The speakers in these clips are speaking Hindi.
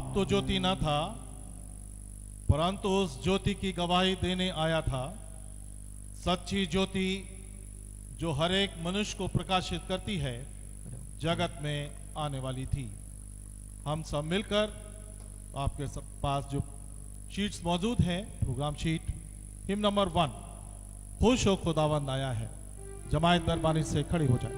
अब तो ज्योति न था, परंतु उस ज्योति की गवाही देने आया था। सच्ची ज्योति जो हर एक मनुष्य को प्रकाशित करती है, जगत में आने वाली थी। हम सब मिलकर आपके पास जो शीट्स मौजूद हैं, प्रोग्राम शीट, हिम नंबर 1, खुश हो खुदावंद आया है, जमायत मेहरबानी से खड़ी हो जाए।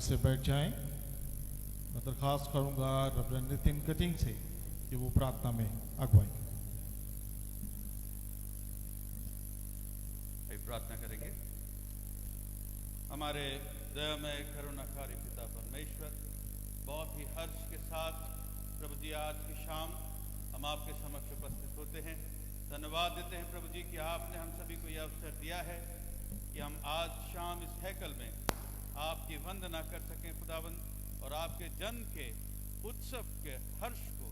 से बैठ जाएं। मैं दरखास्त करूंगा रेवरेंड नितिन कटिंग से कि वो प्रार्थना में अगुवाई करें। प्रार्थना करेंगे। हमारे दयामय करुणाकारी पिता परमेश्वर, बहुत ही हर्ष के साथ प्रभु जी आज की शाम हम आपके समक्ष उपस्थित होते हैं। धन्यवाद देते हैं प्रभु जी कि आपने हम सभी को यह अवसर दिया है कि हम आज शाम इस हैकल में आपकी वंदना कर सकें खुदावंद, और आपके जन्म के उत्सव के हर्ष को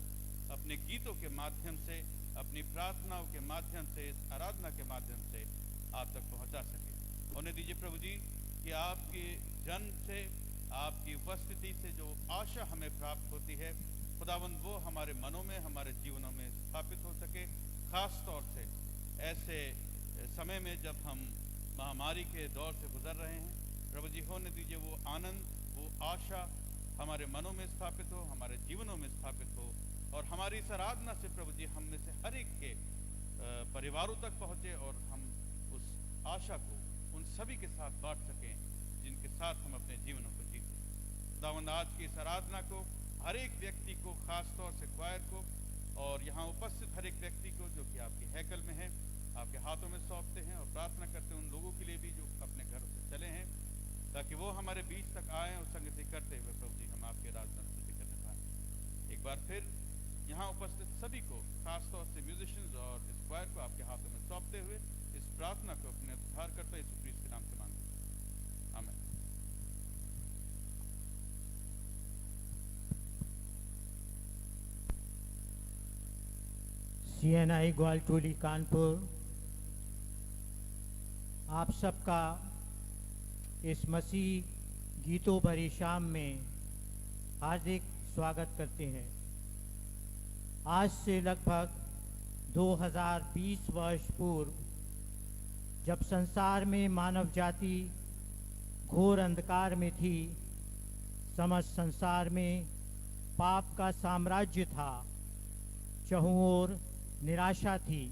अपने गीतों के माध्यम से, अपनी प्रार्थनाओं के माध्यम से, इस आराधना के माध्यम से आप तक पहुंचा सके। होने दीजिए प्रभु जी कि आपके जन्म से, आपकी उपस्थिति से जो आशा हमें प्राप्त होती है खुदावंद, वो हमारे मनों में, हमारे जीवनों में स्थापित हो सके। खास तौर से ऐसे समय में जब हम महामारी के दौर से गुजर रहे हैं प्रभु जी, होने दीजिए वो आनंद, वो आशा हमारे मनों में स्थापित हो, हमारे जीवनों में स्थापित हो, और हमारी इस आराधना से प्रभु जी हम में से हर एक के परिवारों तक पहुँचे और हम उस आशा को उन सभी के साथ बांट सकें जिनके साथ हम अपने जीवनों को जीते। खुदावंद, आज की इस आराधना को हर एक व्यक्ति को, खास तौर से क्वायर को और यहाँ उपस्थित हर एक व्यक्ति को जो कि आपके हैकल में है, आपके हाथों में सौंपते हैं और प्रार्थना करते हैं उन लोगों के लिए भी जो अपने घरों से चले हैं, ताकि वो हमारे बीच तक आए और संगति करते हुए प्रभु जी हम आपके आराधना स्तुति करने पाएं। एक बार फिर यहाँ उपस्थित सभी को, खास तौर से म्यूजिशियंस और इस क्वायर को आपके हाथों में सौंपते हुए इस प्रार्थना को अपने उद्धार करता यीशु क्रिस्त के नाम से मांगते हैं, आमीन। CNI ग्वालटोली कानपुर आप सबका इस मसीह गीतों भरी शाम में हार्दिक स्वागत करते हैं। आज से लगभग 2020 वर्ष पूर्व जब संसार में मानव जाति घोर अंधकार में थी, समस्त संसार में पाप का साम्राज्य था, चहुं ओर निराशा थी,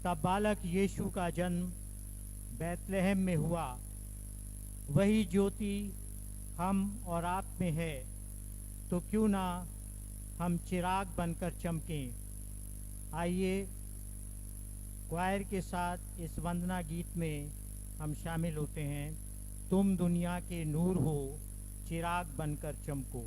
तब बालक यीशु का जन्म बैतलहम में हुआ। वही ज्योति हम और आप में है, तो क्यों ना हम चिराग बनकर चमकें। आइए क्वायर के साथ इस वंदना गीत में हम शामिल होते हैं। तुम दुनिया के नूर हो, चिराग बनकर चमको।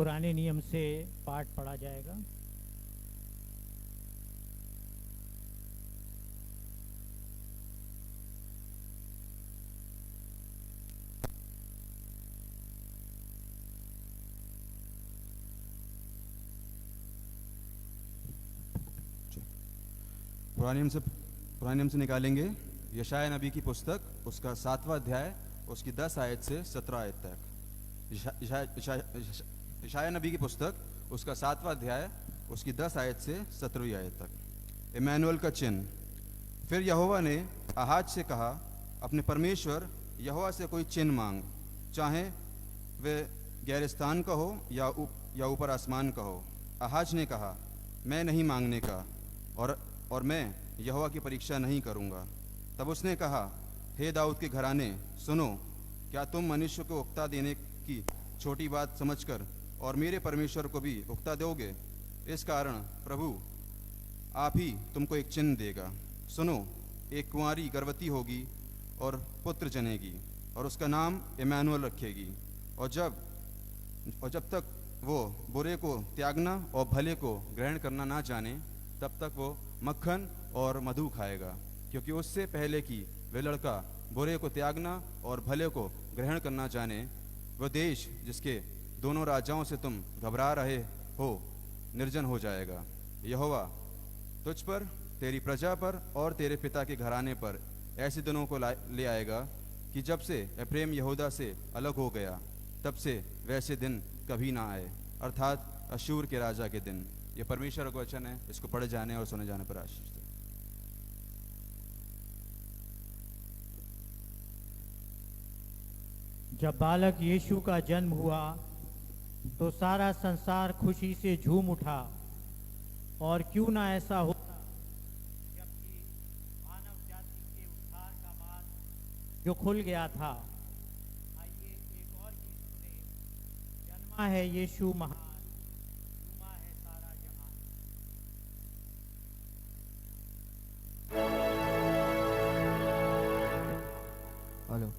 पुराने नियम से पाठ पढ़ा जाएगा। पुराने नियम से निकालेंगे यशाया नबी की पुस्तक, उसका 7वां अध्याय, उसकी 10 आयत से 17 आयत तक। यशाया नबी की पुस्तक, उसका 7वां अध्याय, उसकी 10 आयत से 17वीं आयत तक। इमैनुअल का चिन्ह। फिर यहोवा ने आहाज से कहा, अपने परमेश्वर यहोवा से कोई चिन्ह मांग, चाहे वे गैरिस्तान का हो या ऊपर आसमान का हो। आहाज ने कहा, मैं नहीं मांगने का, और मैं यहोवा की परीक्षा नहीं करूँगा। तब उसने कहा, हे दाऊद के घराने, सुनो, क्या तुम मनुष्य को उक्ता देने की छोटी बात समझकर और मेरे परमेश्वर को भी उक्ता दोगे? इस कारण प्रभु आप ही तुमको एक चिन्ह देगा। सुनो, एक कुंवारी गर्भवती होगी और पुत्र जनेगी, और उसका नाम इमैनुअल रखेगी। और जब तक वो बुरे को त्यागना और भले को ग्रहण करना ना जाने, तब तक वो मक्खन और मधु खाएगा, क्योंकि उससे पहले कि वे लड़का बुरे को त्यागना और भले को ग्रहण करना जाने, वह देश जिसके दोनों राजाओं से तुम घबरा रहे हो निर्जन हो जाएगा। यहोवा तुझ पर, तेरी प्रजा पर और तेरे पिता के घराने पर ऐसे दिनों को ले आएगा कि जब से एफ्रेम यहूदा से अलग हो गया, तब से वैसे दिन कभी ना आए, अर्थात अशूर के राजा के दिन। यह परमेश्वर का वचन है, इसको पढ़े जाने और सुने जाने पर आशीष दे। जब बालक यीशु का जन्म हुआ तो सारा संसार खुशी से झूम उठा, और क्यों ना ऐसा होता, जबकि मानव जाति के उद्धार का मार्ग जो खुल गया था। आइए एक और गीत सुने। जन्मा है यीशु महान, झूमा है सारा जहान। हेलो।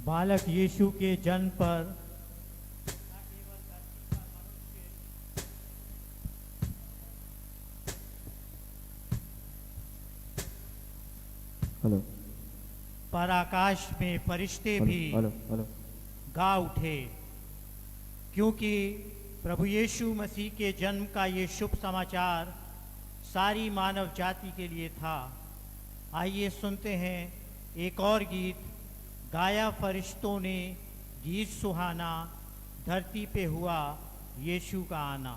बालक यीशु के जन्म पर हेलो पर आकाश में फरिश्ते भी हेलो हेलो गा उठे, क्योंकि प्रभु यीशु मसीह के जन्म का ये शुभ समाचार सारी मानव जाति के लिए था। आइए सुनते हैं एक और गीत, गाया फरिश्तों ने गीत सुहाना, धरती पे हुआ यीशु का आना।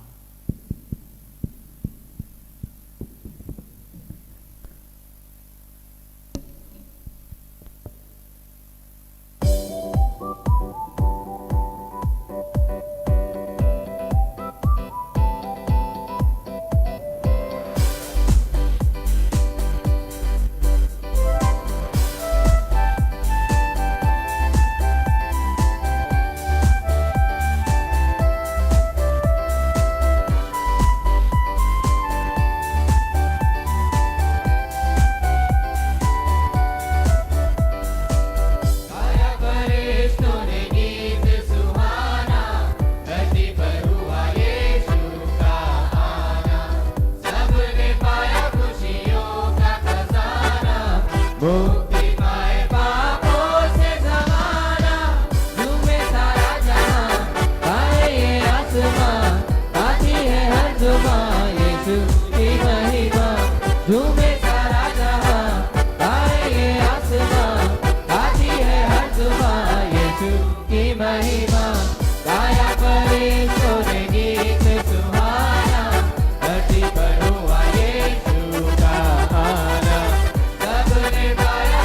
सबने गाया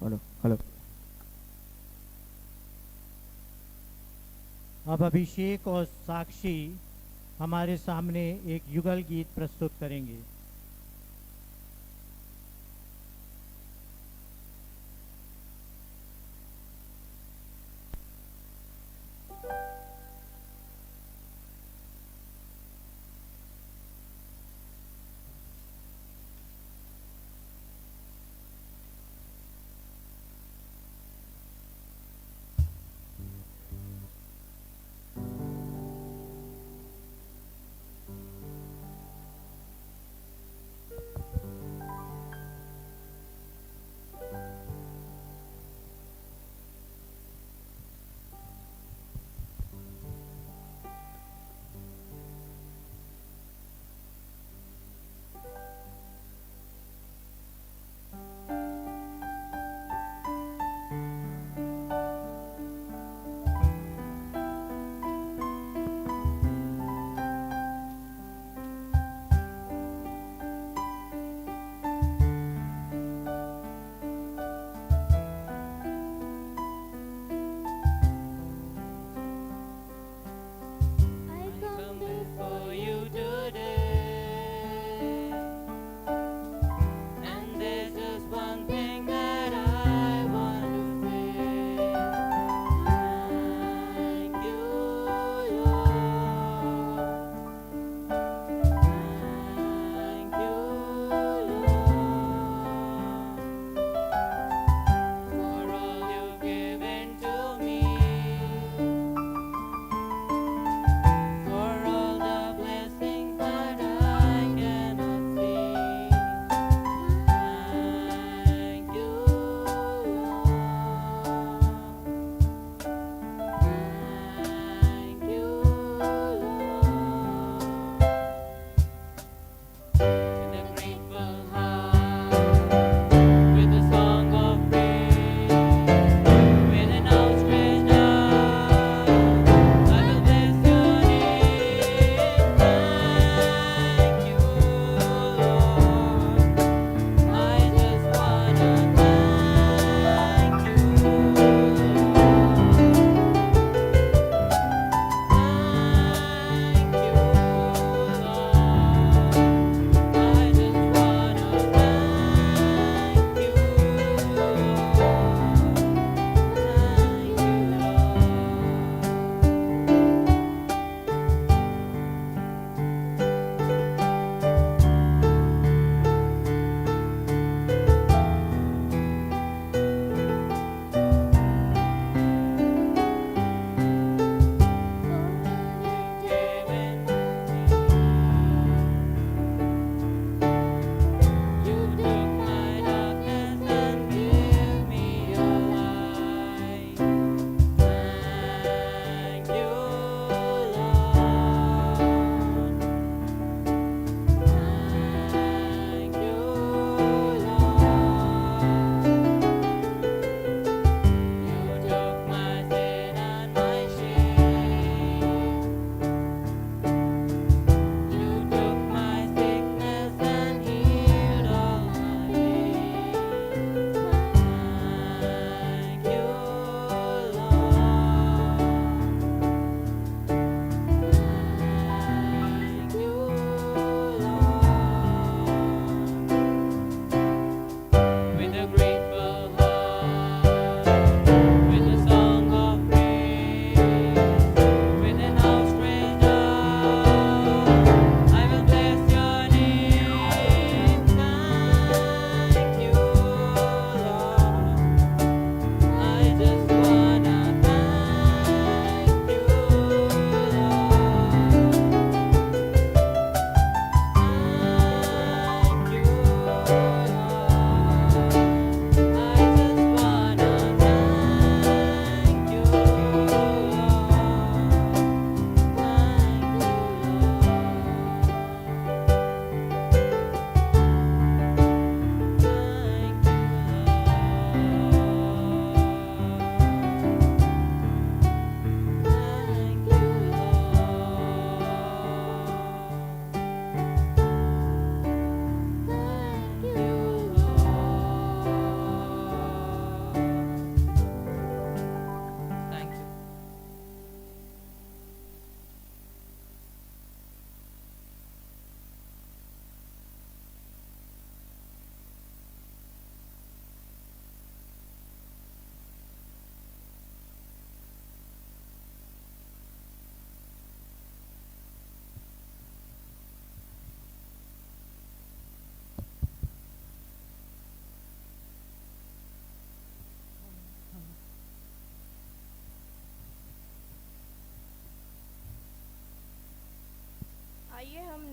हेलो हेलो। अब अभिषेक और साक्षी हमारे सामने एक युगल गीत प्रस्तुत करेंगे।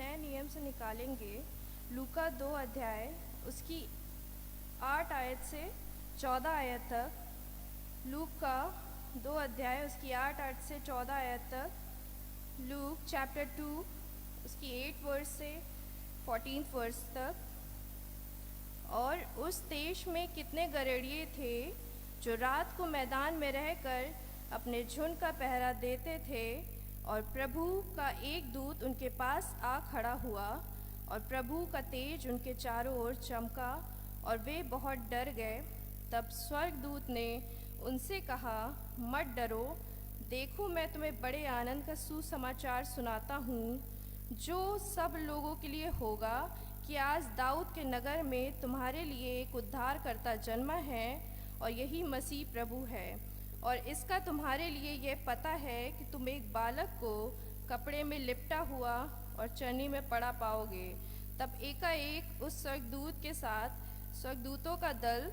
नए नियम से निकालेंगे, लूका 2 अध्याय उसकी 8 आयत से 14 आयत तक, लूका 2 अध्याय उसकी 8 आयत से 14 आयत तक, लूक चैप्टर 2 उसकी 8 वर्स से 14 वर्स तक। और उस देश में कितने गरेड़िए थे जो रात को मैदान में रहकर अपने झुंड का पहरा देते थे, और प्रभु का एक दूत उनके पास आ खड़ा हुआ, और प्रभु का तेज उनके चारों ओर चमका, और वे बहुत डर गए। तब स्वर्गदूत ने उनसे कहा, मत डरो, देखो मैं तुम्हें बड़े आनंद का सुसमाचार सुनाता हूँ, जो सब लोगों के लिए होगा, कि आज दाऊद के नगर में तुम्हारे लिए एक उद्धारकर्ता जन्मा है, और यही मसीह प्रभु है। और इसका तुम्हारे लिए यह पता है कि तुम एक बालक को कपड़े में लिपटा हुआ और चरनी में पड़ा पाओगे। तब एकाएक उस स्वर्गदूत के साथ स्वर्गदूतों का दल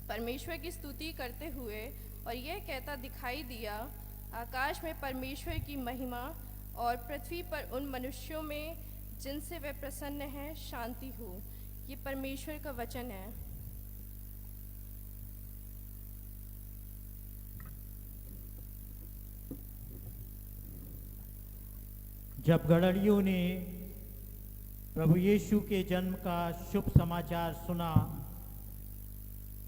परमेश्वर की स्तुति करते हुए और यह कहता दिखाई दिया, आकाश में परमेश्वर की महिमा, और पृथ्वी पर उन मनुष्यों में जिनसे वे प्रसन्न हैं शांति हो। ये परमेश्वर का वचन है। जब गड़रियों ने प्रभु यीशु के जन्म का शुभ समाचार सुना,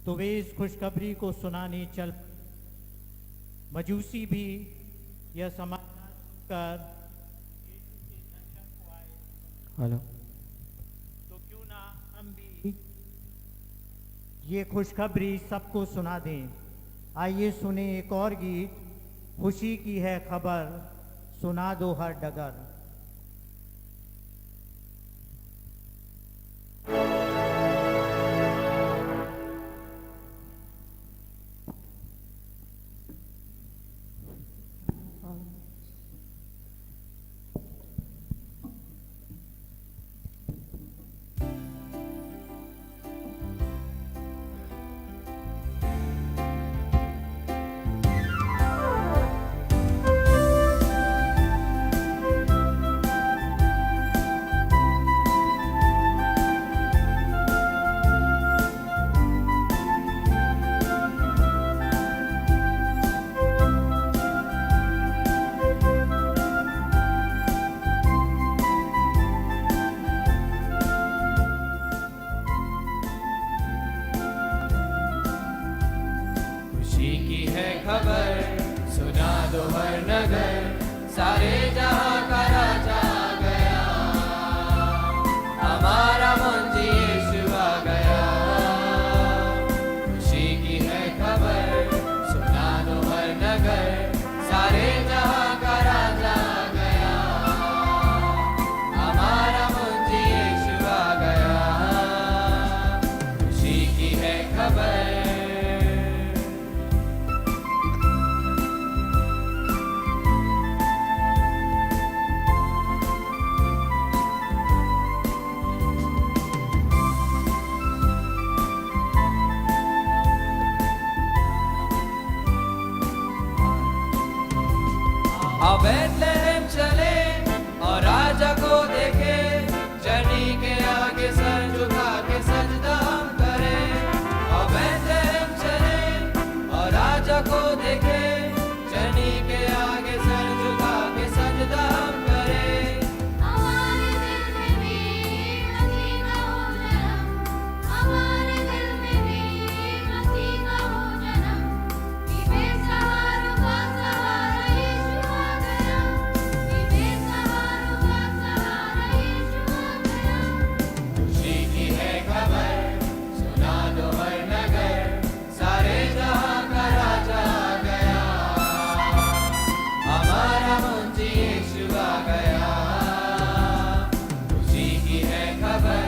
तो वे इस खुशखबरी को सुनाने चल। मजूसी भी यह समाचार कर हेलो, तो क्यों ना हम भी ये खुशखबरी सबको सुना दें। आइए सुने एक और गीत, खुशी की है खबर, सुना दो हर डगर। बेथलेहम चले और राजा को देखे, जनी के आगे सर झुका के सजदा हम करें। और बेथलेहम चले और राजा को देखे, जनी के आगे सर झुका के सजदा हम करें। हमारे दिल में भी मसीह का हो जन्म, हमारे दिल में भी मसीह का हो जन्म। कि बेसहारों का सहारा यीशु आ गया, कि बेसहारों का सहारा यीशु आ गया। खुशी की है खबर, सुना दो हर नगर, सारे जहां का राजा आ गया। हमारा मुंजी यीशु आ गया, खुशी की है खबर।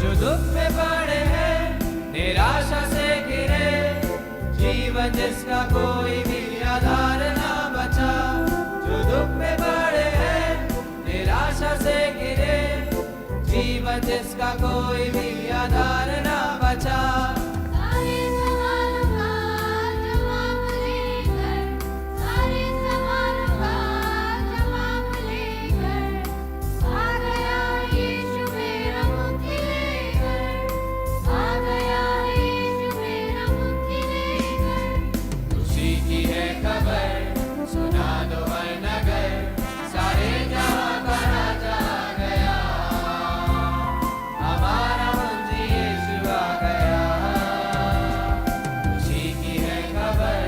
जो दुख में पड़े हैं, निराशा से घिरे, जीवन जिसका कोई भी आधार ना से गिरे, जीवन जिसका कोई भी आधार ना बचा। सारे सवालों का जवाब लेकर, सारे सवालों का जवाब लेकर आ गया यीशु मेरा मुक्ति लेकर, आ गया यीशु मेरा मुक्ति लेकर। खुशी की है खबर, सुना दो हर नगर, सारे जहां का राजा आ गया, हमारा मुंजी यीशु आ गया। खुशी की है खबर।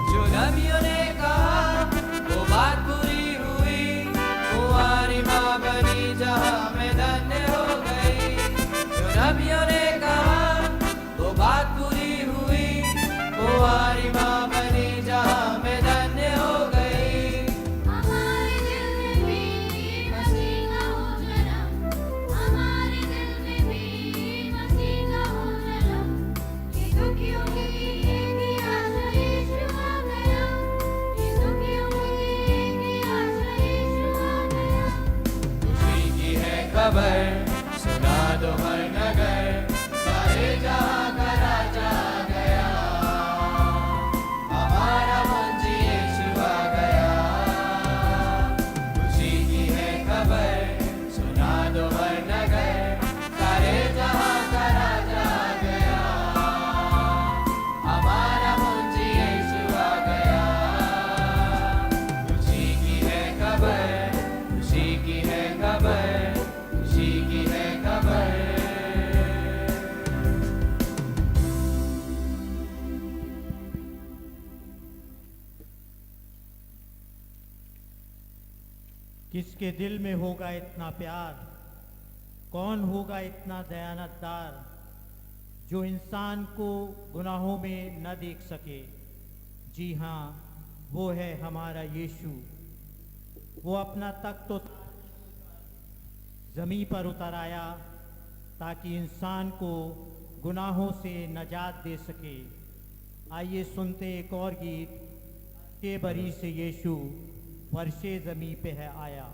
जो नबियों ने कहा वो बात पूरी हुई, कुंवारी माँ बनी जहाँ में धन्य हो गई। जो नबियों ने कहा वो बात पूरी हुई, कुंवारी माँ बनी जहाँ में धन्य हो गई। हमारे दिल में भी मसीह का हो जन्म, हमारे दिल में भी मसीह का हो जन्म। ये दुखियों की एक ही आशा यीशु आ गया, ये दुखियों की एक ही आशा यीशु आ गया। खुशी की है खबर, सुना दो हर नगर, सारे जहां का राजा आ गया, हमारा मुंजी यीशु आ गया। खुशी की है खबर, सुना दो हर नगर, सारे जहां का राजा आ गया, हमारा मुंजी यीशु आ गया। खुशी की है खबर, खुशी की है खबर, खुशी की है खबर। किसके दिल में होगा इतना प्यार, कौन होगा इतना दयानतदार, जो इंसान को गुनाहों में न देख सके। जी हाँ, वो है हमारा यीशु। वो अपना तख्त ज़मीन पर उतर आया ताकि इंसान को गुनाहों से नजात दे सके। आइए सुनते एक और गीत, के बरी से यीशु वर्षे ज़मीं पे है आया।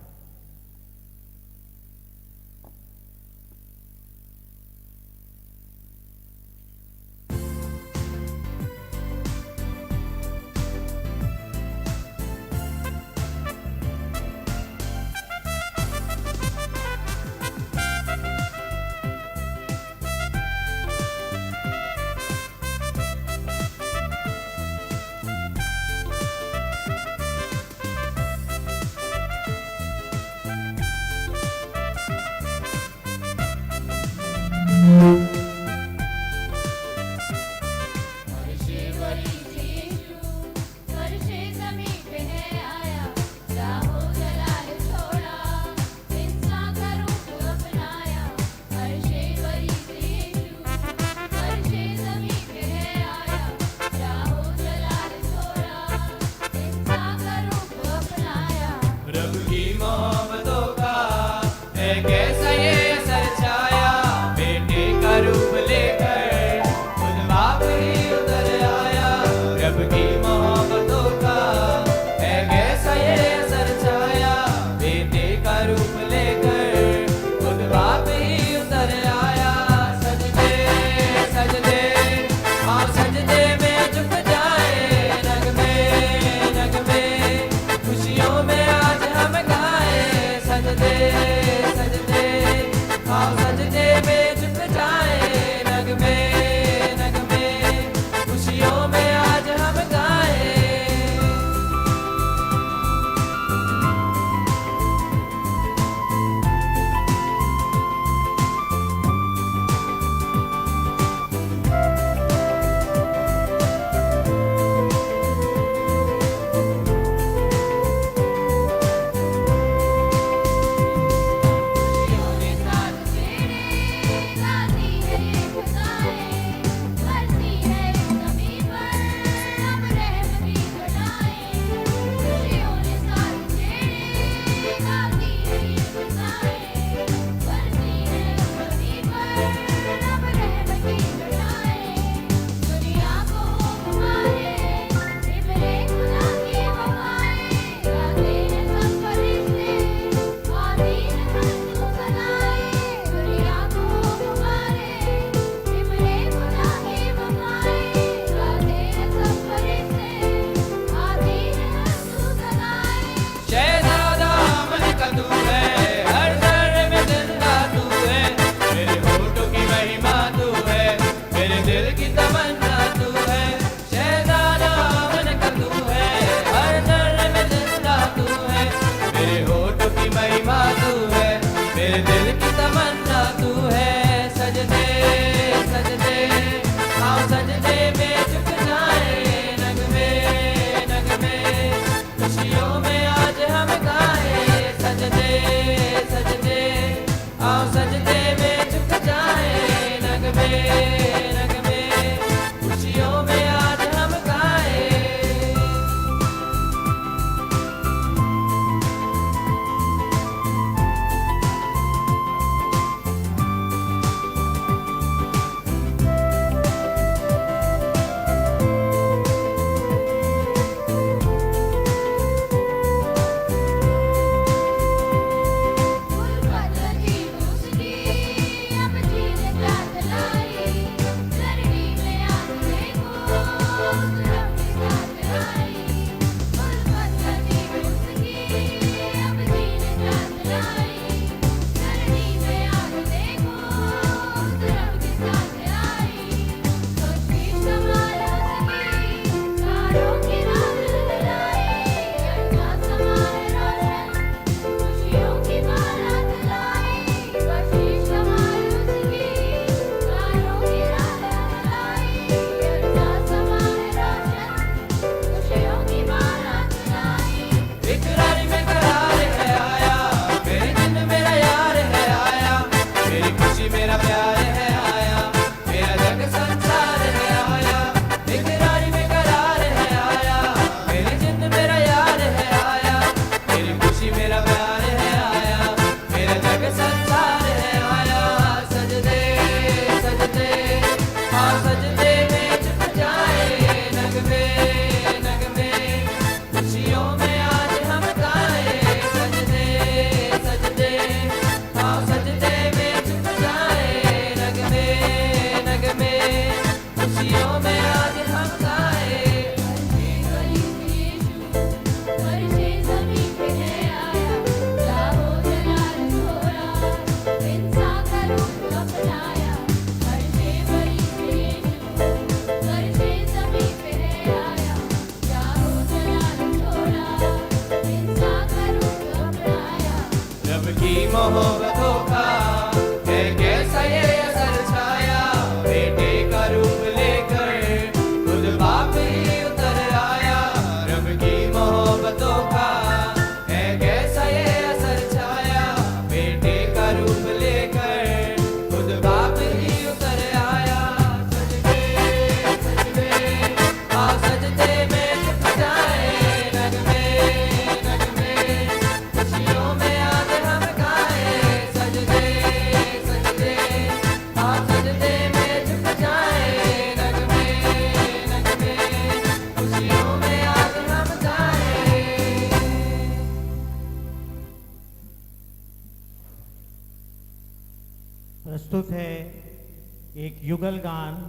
प्रस्तुत है एक युगल गान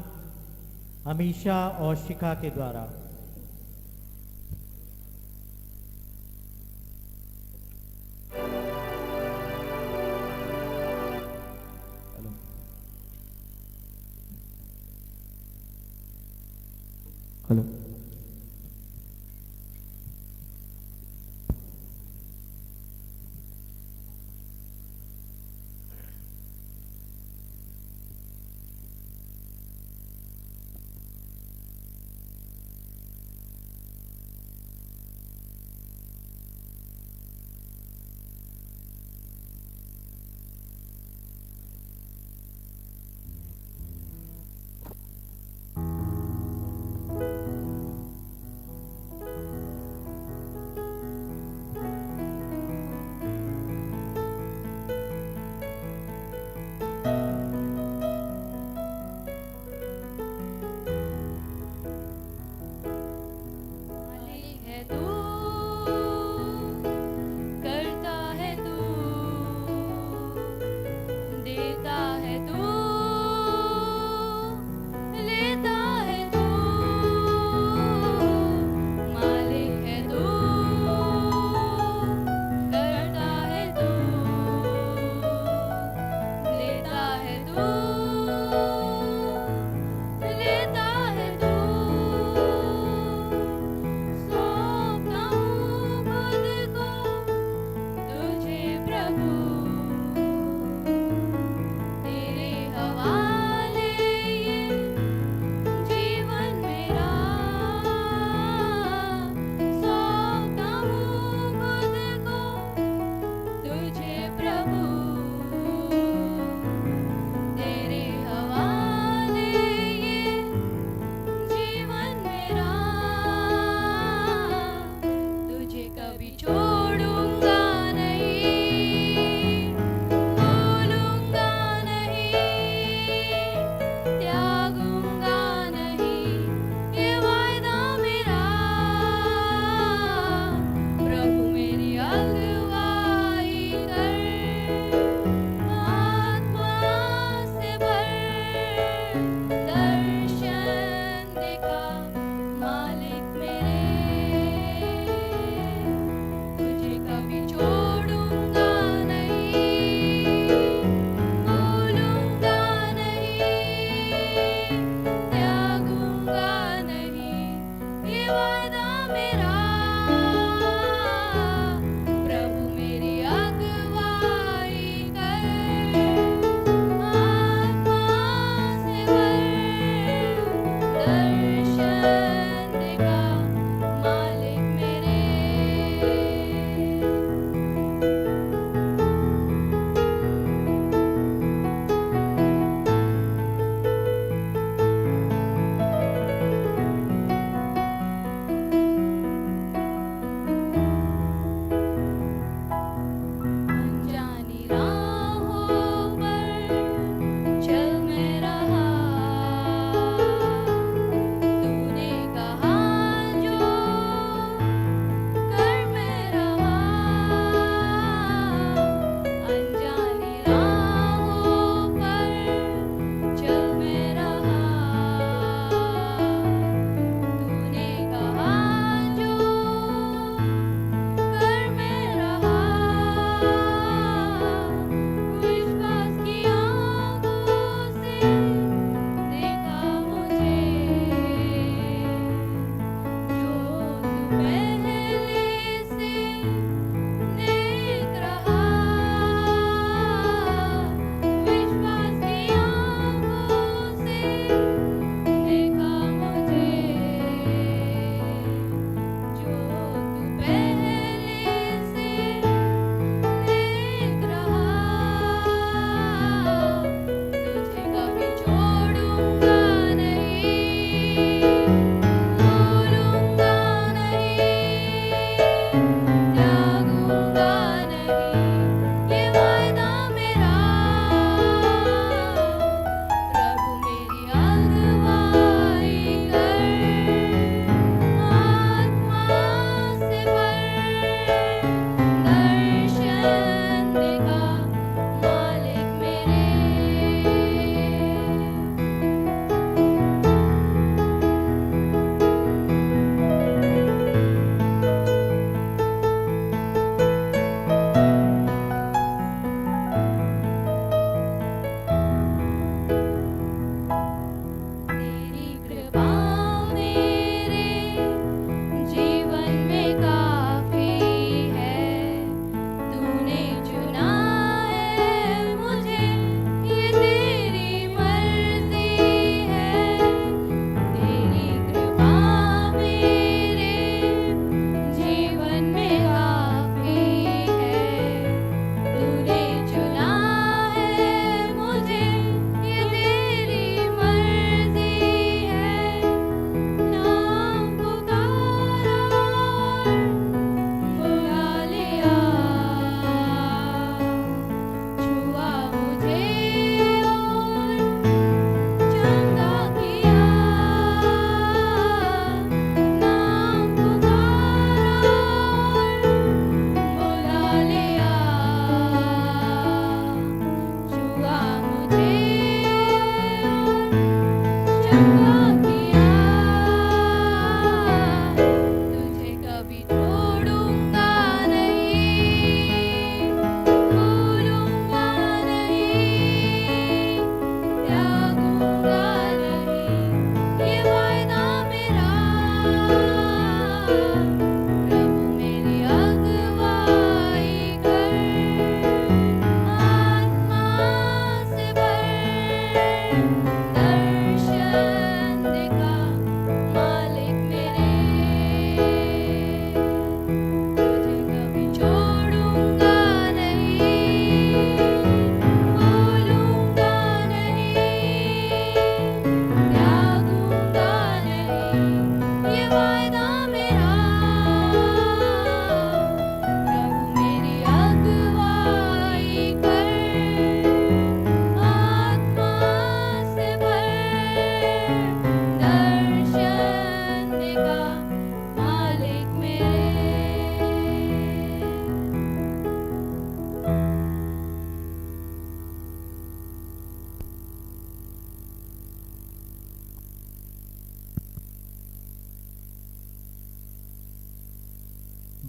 अमीषा और शिखा के द्वारा। हेलो।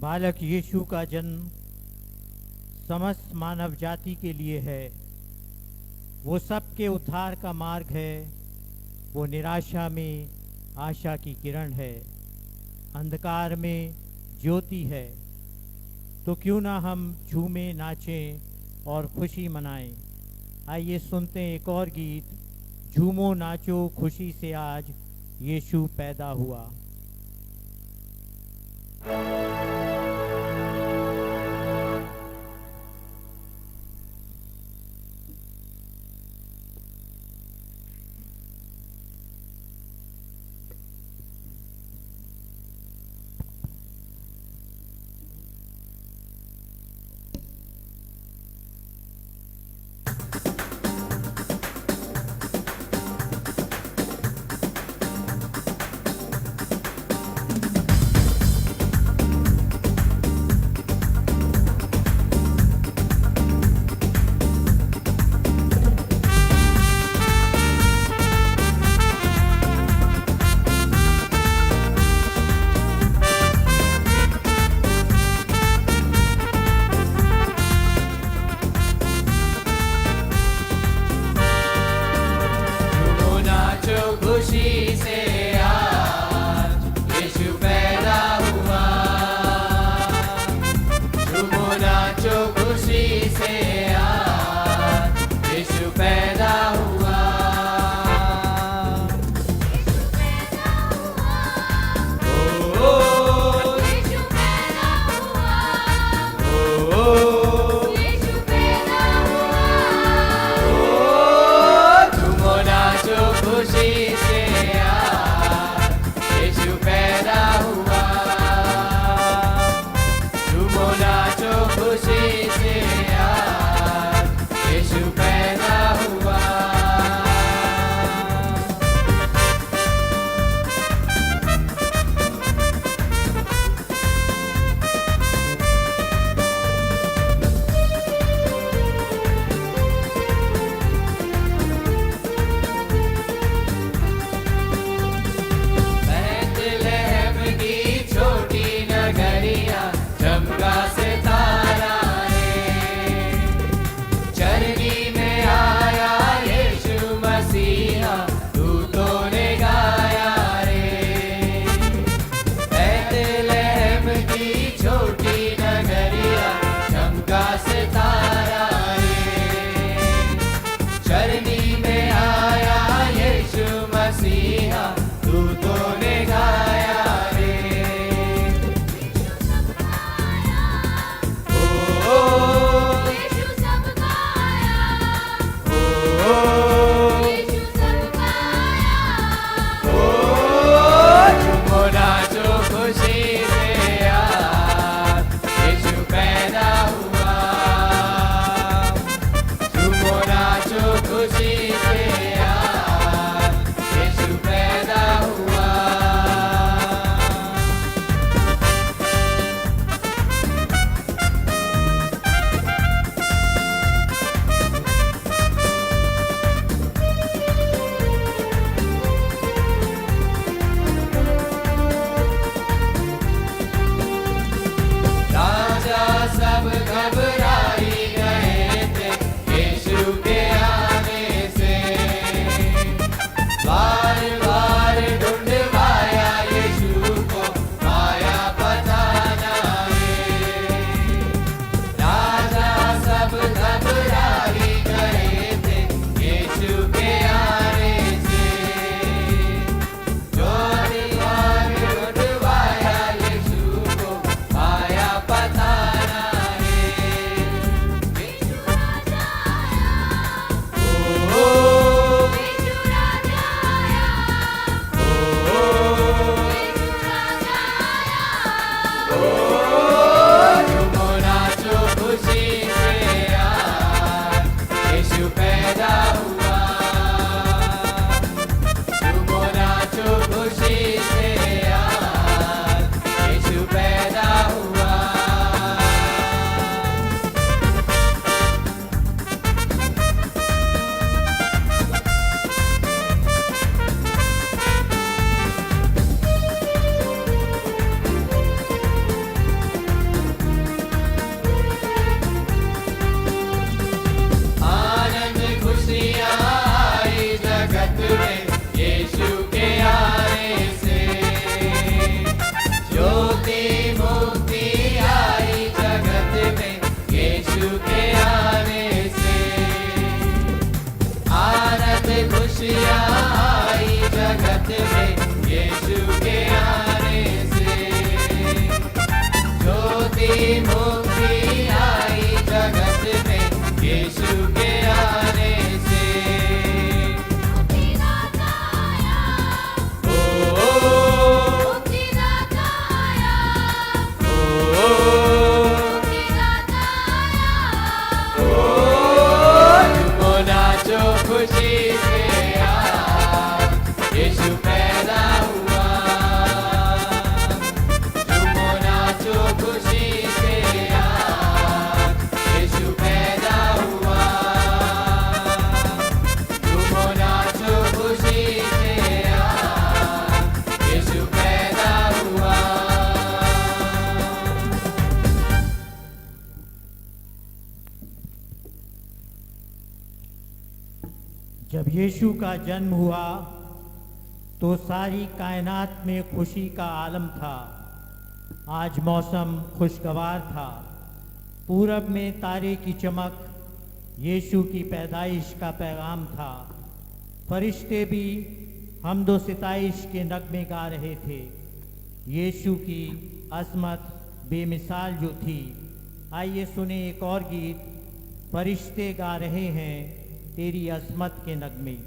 बालक यीशु का जन्म समस्त मानव जाति के लिए है। वो सबके उद्धार का मार्ग है। वो निराशा में आशा की किरण है, अंधकार में ज्योति है। तो क्यों ना हम झूमें, नाचें और खुशी मनाएं। आइए सुनते हैं एक और गीत, झूमो नाचो खुशी से आज यीशु पैदा हुआ। यीशु का जन्म हुआ तो सारी कायनात में खुशी का आलम था। आज मौसम खुशगवार था। पूरब में तारे की चमक यीशु की पैदाइश का पैगाम था। फरिश्ते भी हम्दो सिताइश के नगमे गा रहे थे। यीशु की अज़मत बेमिसाल जो थी। आइए सुने एक और गीत। फरिश्ते गा रहे हैं तेरी अज़मत के नगमे।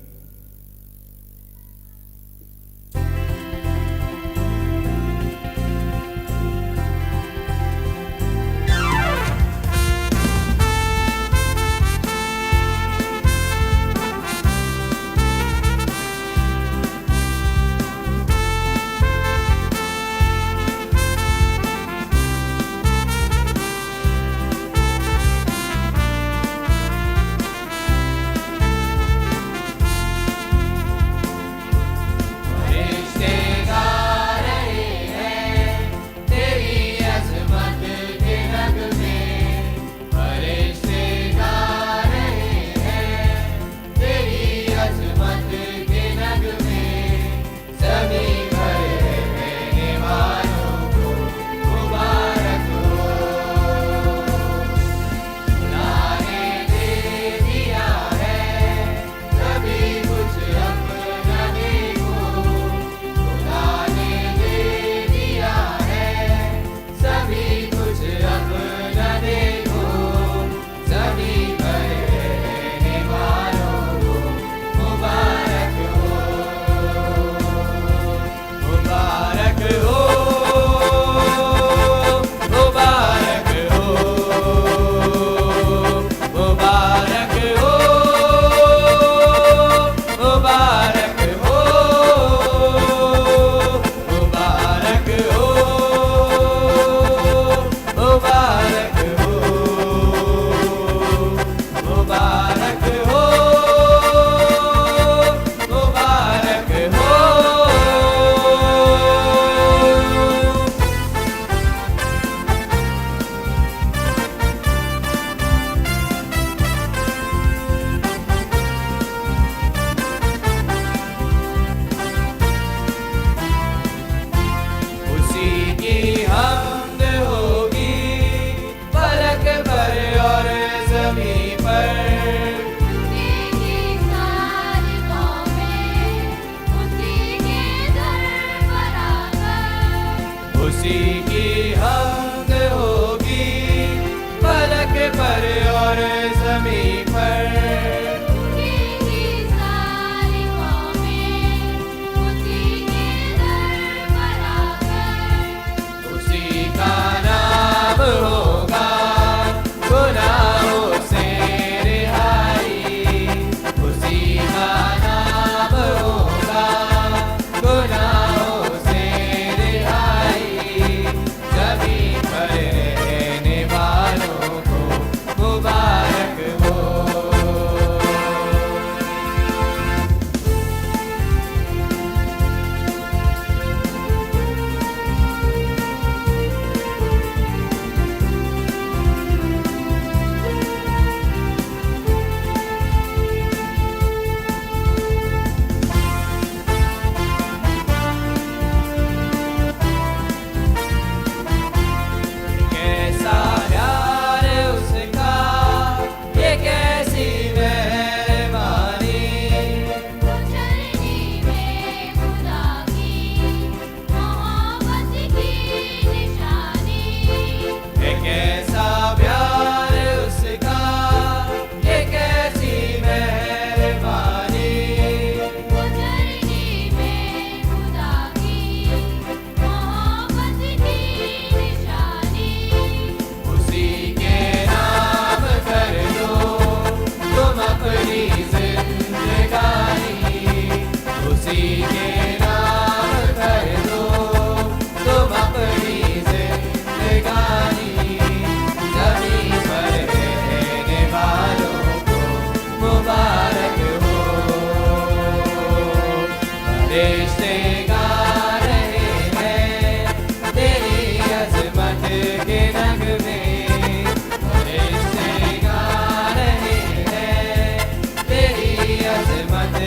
अज़मत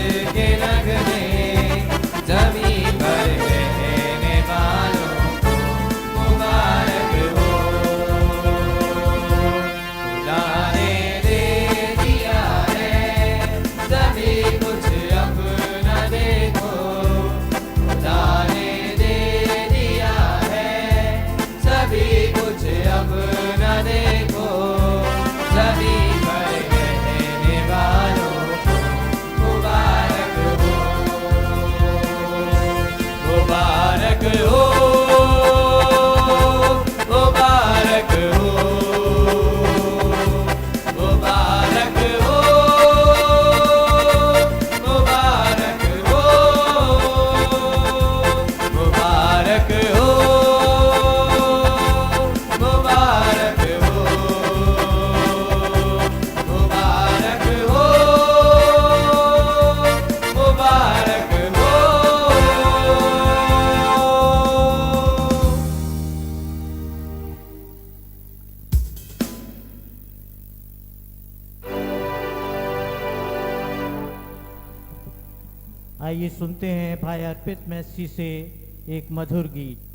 आइए सुनते हैं भाई अर्पित मैसी से एक मधुर गीत।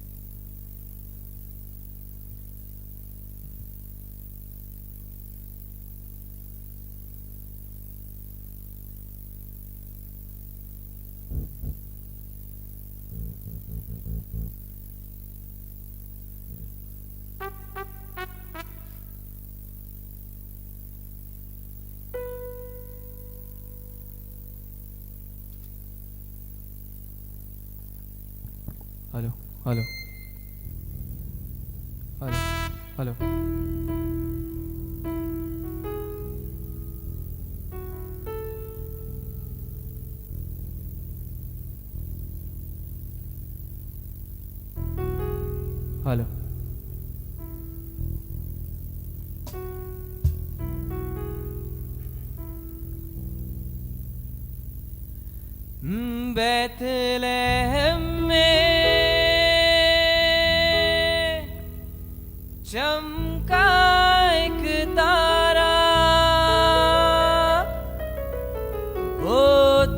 Hello hello hello hello hello Bethlehem में चमका एक तारा, वो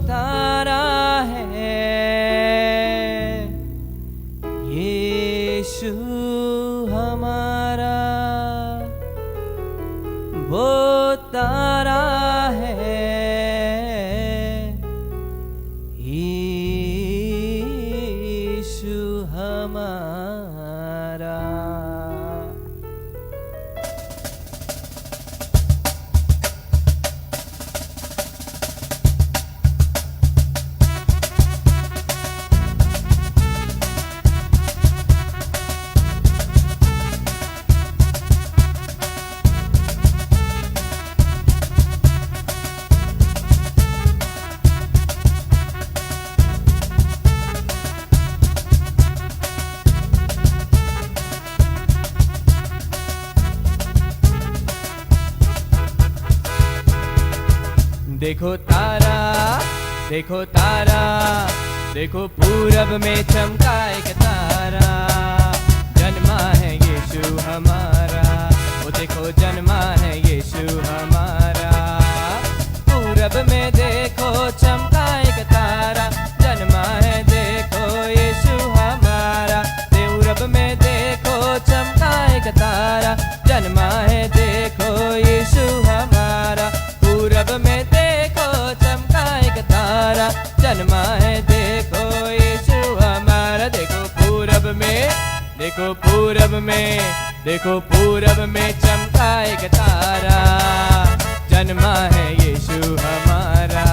तारा है यीशु हमारा, वो तारा है यीशु हमारा। देखो तारा, देखो तारा, देखो पूरब में चमका एक तारा, जन्मा है यीशु हमारा। वो देखो जन्मा है यीशु हमारा। पूरब में देखो चमका एक तारा, जन्मा है देखो यीशु हमारा। पूरब में देखो चमका एक तारा, जन्मा है देखो यीशु हमारा। पूरब में देखो चमका एक तारा, जन्मा है देखो यीशु हमारा। देखो पूरब में, देखो पूरब में, देखो पूरब में चमका एक तारा, जन्मा है यीशु हमारा।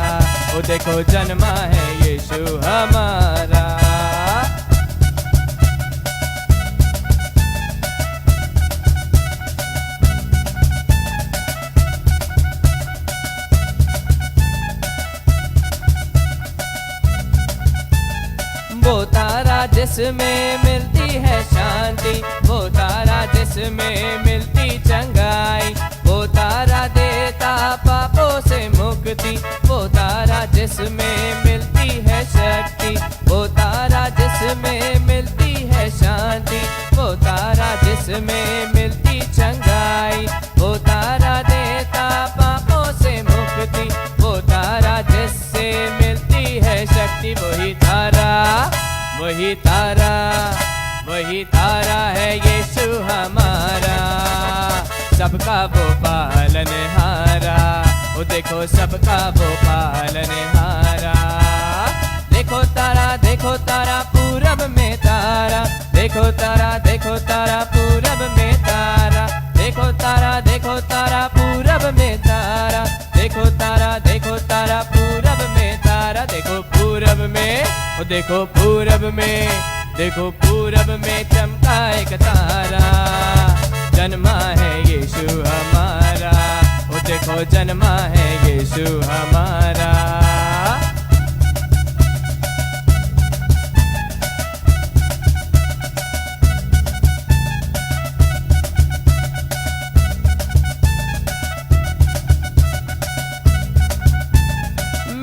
वो देखो जन्मा है यीशु हमारा। वो तारा जिसमें मिलती है शांति, वो तारा जिसमें मिलती चंगाई, वो तारा देता पापों से मुक्ति, वो तारा जिसमें मिलती है शक्ति, वो तारा जिसमें मिलती है शांति, वो तारा जिसमें मिलती चंगाई, वो तारा देता पापों से मुक्ति, वो तारा जिससे मिलती है शक्ति। वही तारा, वही तारा, वही तारा है यीशु हमारा, सबका वो पालनहारा। वो देखो सबका वो पालनहारा। देखो तारा, देखो तारा पूरब में तारा, देखो तारा, देखो तारा पूरब में तारा, देखो तारा, देखो तारा पूरब में तारा, देखो तारा, देखो तारा पूरब में तारा। देखो पूरब में, वो देखो पूरब में, देखो पूरब में चमका एक तारा, जन्मा है यीशु हमारा। वो देखो जन्मा है यीशु हमारा।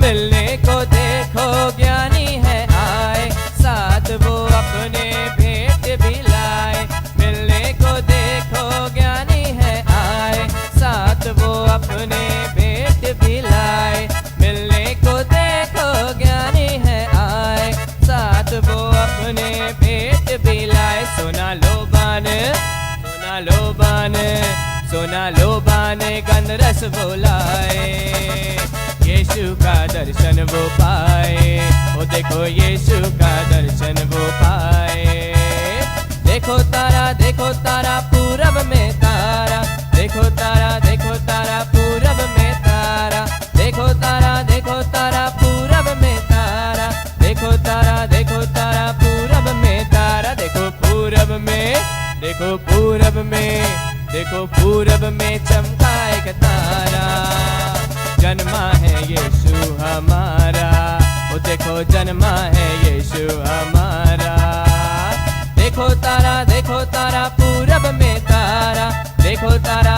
मिलने को देखो ज्ञानी है आए, साथ वो अपने भेंट भी लाए। मिलने को देखो ज्ञानी है आए, साथ वो अपने भेंट भी लाए। मिलने ने भेंट बिलाए सोना लोबान सोना लोबान सोना लोबान गंध रस बोलाए यीशु का दर्शन वो पाए ओ देखो यीशु का दर्शन वो पाए देखो तारा पूरब में तारा देखो तारा पूरब में तारा देखो तारा पूरब में तारा देखो तारा पूरब में तारा देखो पूरब में चमका एक तारा जन्मा है यीशु हमारा ओ देखो जन्मा है यीशु हमारा देखो तारा पूरब में तारा देखो तारा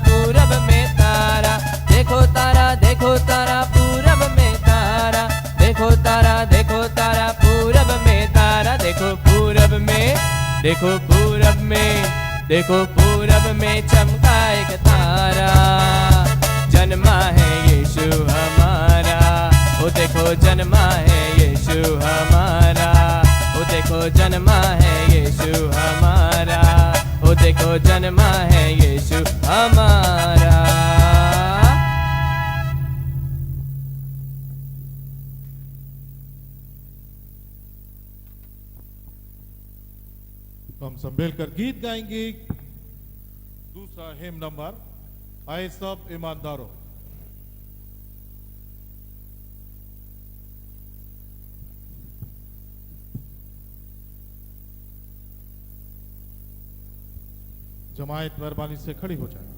पूरब में तारा देखो तारा पूरब में तारा देखो तारा पूरब में तारा देखो पूरब में चमका एक तारा जन्मा है यीशु हमारा ओ देखो जन्मा है यीशु हमारा ओ देखो जन्मा है यीशु हमारा ओ देखो जन्मा है यीशु हमारा तो हम सब मिलकर गीत गाएंगे दूसरा हिम नंबर आए सब ईमानदारों। जमायत मेहरबानी से खड़ी हो जाए।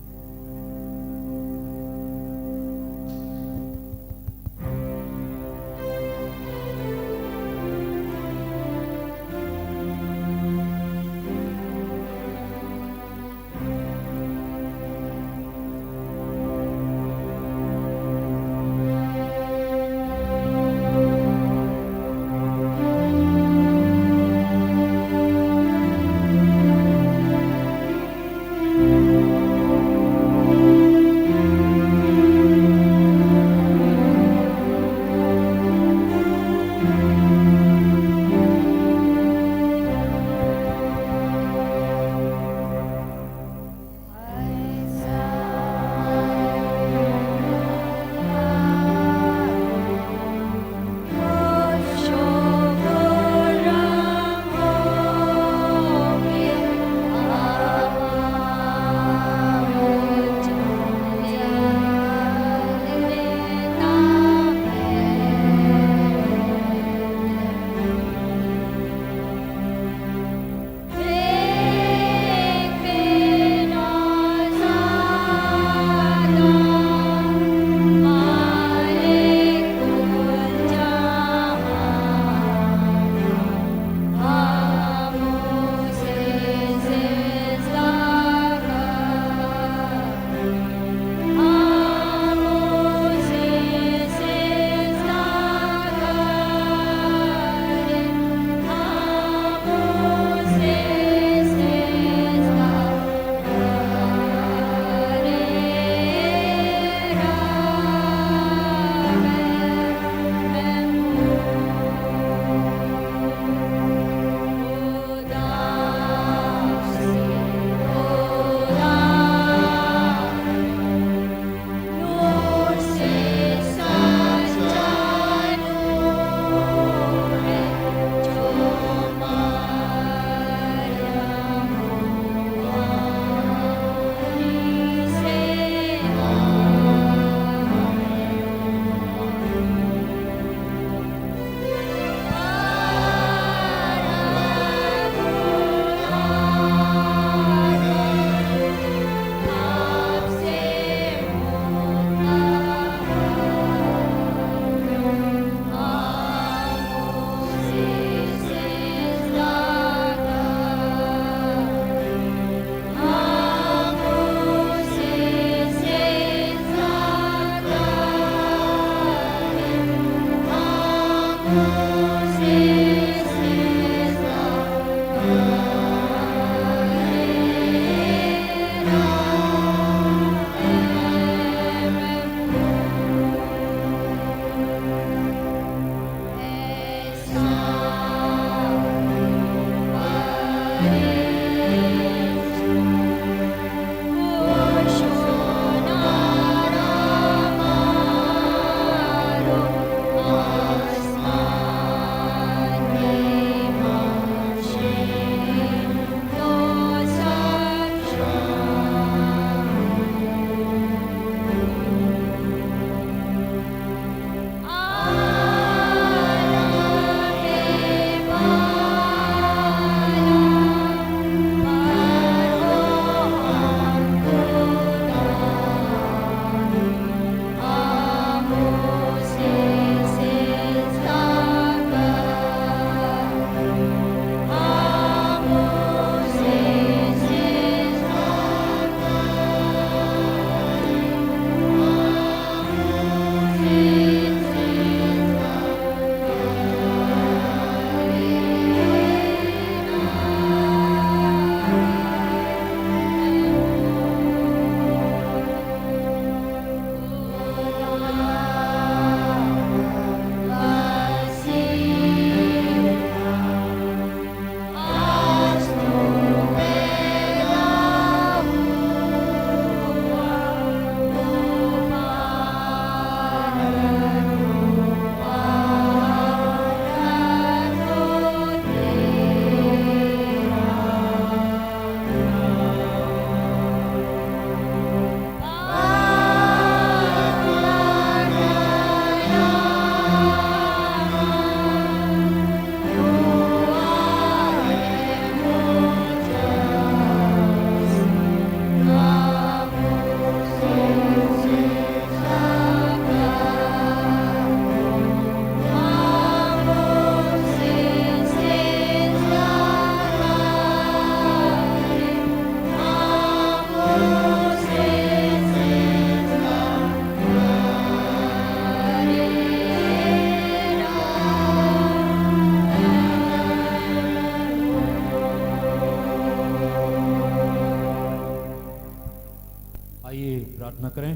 प्रार्थना करें।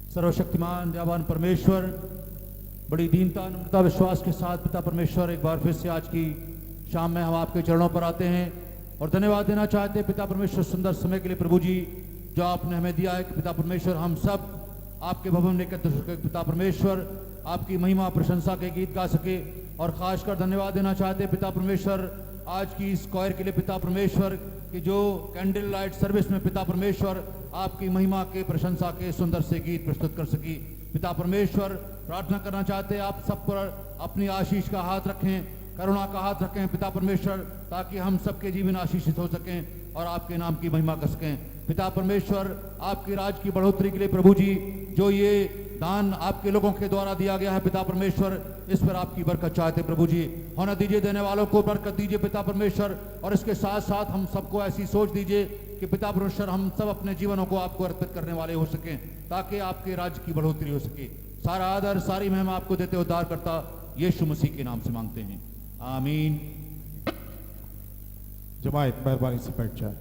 सर्वशक्तिमान दयावान परमेश्वर, बड़ी दीनता नम्रता विश्वास के साथ पिता परमेश्वर एक बार फिर से आज की शाम में हम आपके चरणों पर आते हैं और धन्यवाद देना चाहते हैं पिता परमेश्वर सुंदर समय के लिए प्रभु जी जो आपने हमें दिया है कि पिता परमेश्वर हम सब आपके भवन में एकत्र होकर पिता परमेश्वर आपकी महिमा प्रशंसा के गीत गा सके। और खासकर धन्यवाद देना चाहते हैं पिता परमेश्वर आज की इस क्वायर के लिए पिता परमेश्वर कि जो कैंडल लाइट सर्विस में पिता परमेश्वर आपकी महिमा के प्रशंसा के सुंदर से गीत प्रस्तुत कर सकी। पिता परमेश्वर प्रार्थना करना चाहते हैं आप सब पर अपनी आशीष का हाथ रखें, करुणा का हाथ रखें पिता परमेश्वर, ताकि हम सबके जीवन आशीषित हो सकें और आपके नाम की महिमा कर सकें। पिता परमेश्वर आपकी राज की बढ़ोतरी के लिए प्रभु जी जो ये दान आपके लोगों के द्वारा दिया गया है पिता परमेश्वर, इस पर आपकी बरकत चाहते प्रभु जी। होना दीजिए, देने वालों को बरकत दीजिए पिता परमेश्वर, और इसके साथ साथ हम सबको ऐसी सोच दीजिए कि पिता परमेश्वर हम सब अपने जीवनों को आपको अर्पित करने वाले हो सकें ताकि आपके राज्य की बढ़ोतरी हो सके। सारा आदर सारी महिमा आपको देते उद्धार करता यीशु मसीह के नाम से मांगते हैं, आमीन। जमायत मेहरबानी से बैठ जाए।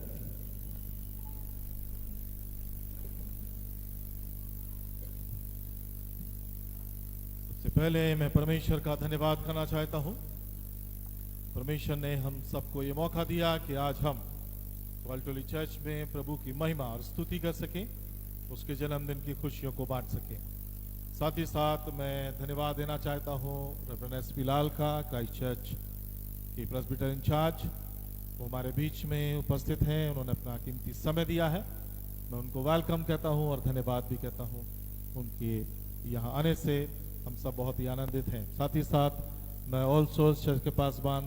सबसे पहले मैं परमेश्वर का धन्यवाद करना चाहता हूं। परमेश्वर ने हम सबको ये मौका दिया कि आज हम वाल्टोली चर्च में प्रभु की महिमा और स्तुति कर सकें, उसके जन्मदिन की खुशियों को बांट सकें। साथ ही साथ मैं धन्यवाद देना चाहता हूं रेवरेंड एस.पी. लाल का, क्राइस्ट चर्च की प्रेस्बिटर इंचार्ज, वो हमारे बीच में उपस्थित हैं, उन्होंने अपना कीमती समय दिया है। मैं उनको वेलकम कहता हूं और धन्यवाद भी कहता हूं। उनके यहाँ आने से हम सब बहुत ही आनंदित हैं। साथ ही साथ मैं ऑल सोल्स चर्च के पासवान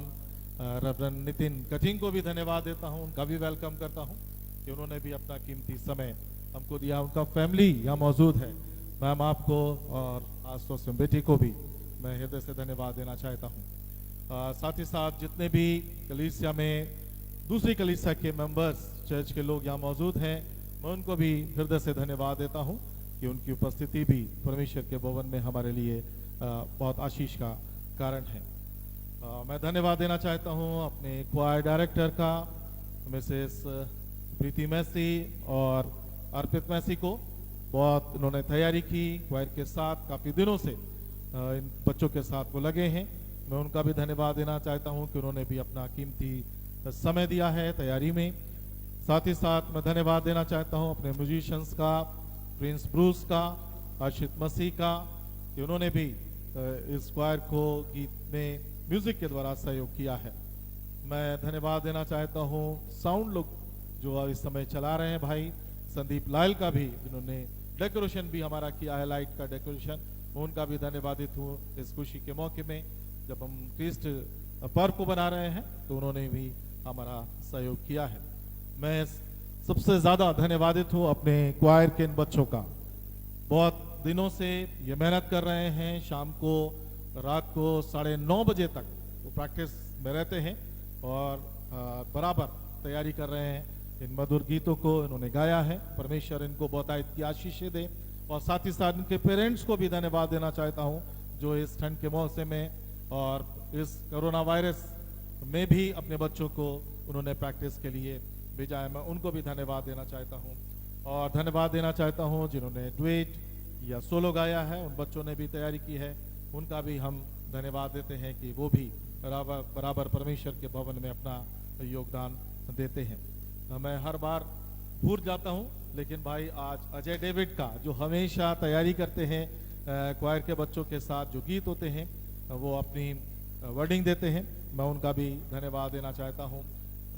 रेवरेंड नितिन कठिन को भी धन्यवाद देता हूं, उनका भी वेलकम करता हूं कि उन्होंने भी अपना कीमती समय हमको दिया। उनका फैमिली यहाँ मौजूद है, मैम आपको और आसतौर से बेटी को भी मैं हृदय से धन्यवाद देना चाहता हूँ। साथ ही साथ जितने भी कलीसिया में दूसरी कलीसिया के मेंबर्स चर्च के लोग यहाँ मौजूद हैं, मैं उनको भी हृदय से धन्यवाद देता हूँ कि उनकी उपस्थिति भी परमेश्वर के भवन में हमारे लिए बहुत आशीष का कारण है। मैं धन्यवाद देना चाहता हूँ अपने क्वायर डायरेक्टर का, मिसेस प्रीति मैसी और अर्पित मैसी को। बहुत इन्होंने तैयारी की क्वायर के साथ, काफ़ी दिनों से इन बच्चों के साथ वो लगे हैं। मैं उनका भी धन्यवाद देना चाहता हूं कि उन्होंने भी अपना कीमती समय दिया है तैयारी में। साथ ही साथ मैं धन्यवाद देना चाहता हूं अपने म्यूजिशियंस का, प्रिंस ब्रूस का, आशित मसीह का, कि उन्होंने भी इस क्वायर को गीत में म्यूजिक के द्वारा सहयोग किया है। मैं धन्यवाद देना चाहता हूँ साउंड लोग जो इस समय चला रहे हैं, भाई संदीप लाल का भी, जिन्होंने डेकोरेशन भी हमारा किया है, लाइट का डेकोरेशन, उनका भी धन्यवादित हूँ इस खुशी के मौके में जब हम क्रिस्ट पर्व को बना रहे हैं, तो उन्होंने भी हमारा सहयोग किया है। मैं सबसे ज़्यादा धन्यवादित हूँ अपने क्वायर के इन बच्चों का। बहुत दिनों से ये मेहनत कर रहे हैं, शाम को रात को 9:30 बजे तक वो प्रैक्टिस में रहते हैं और बराबर तैयारी कर रहे हैं। इन मधुर गीतों को इन्होंने गाया है, परमेश्वर इनको बहुतायत की आशीषें दे। और साथ ही साथ इनके पेरेंट्स को भी धन्यवाद देना चाहता हूँ जो इस ठंड के मौसम में और इस कोरोना वायरस में भी अपने बच्चों को उन्होंने प्रैक्टिस के लिए भेजा है। मैं उनको भी धन्यवाद देना चाहता हूँ। और धन्यवाद देना चाहता हूँ जिन्होंने डुएट या सोलो गाया है, उन बच्चों ने भी तैयारी की है, उनका भी हम धन्यवाद देते हैं कि वो भी बराबर परमेश्वर के भवन में अपना योगदान देते हैं। मैं हर बार भूल जाता हूं, लेकिन भाई आज अजय डेविड का जो हमेशा तैयारी करते हैं क्वायर के बच्चों के साथ जो गीत होते हैं वो अपनी वर्डिंग देते हैं, मैं उनका भी धन्यवाद देना चाहता हूं।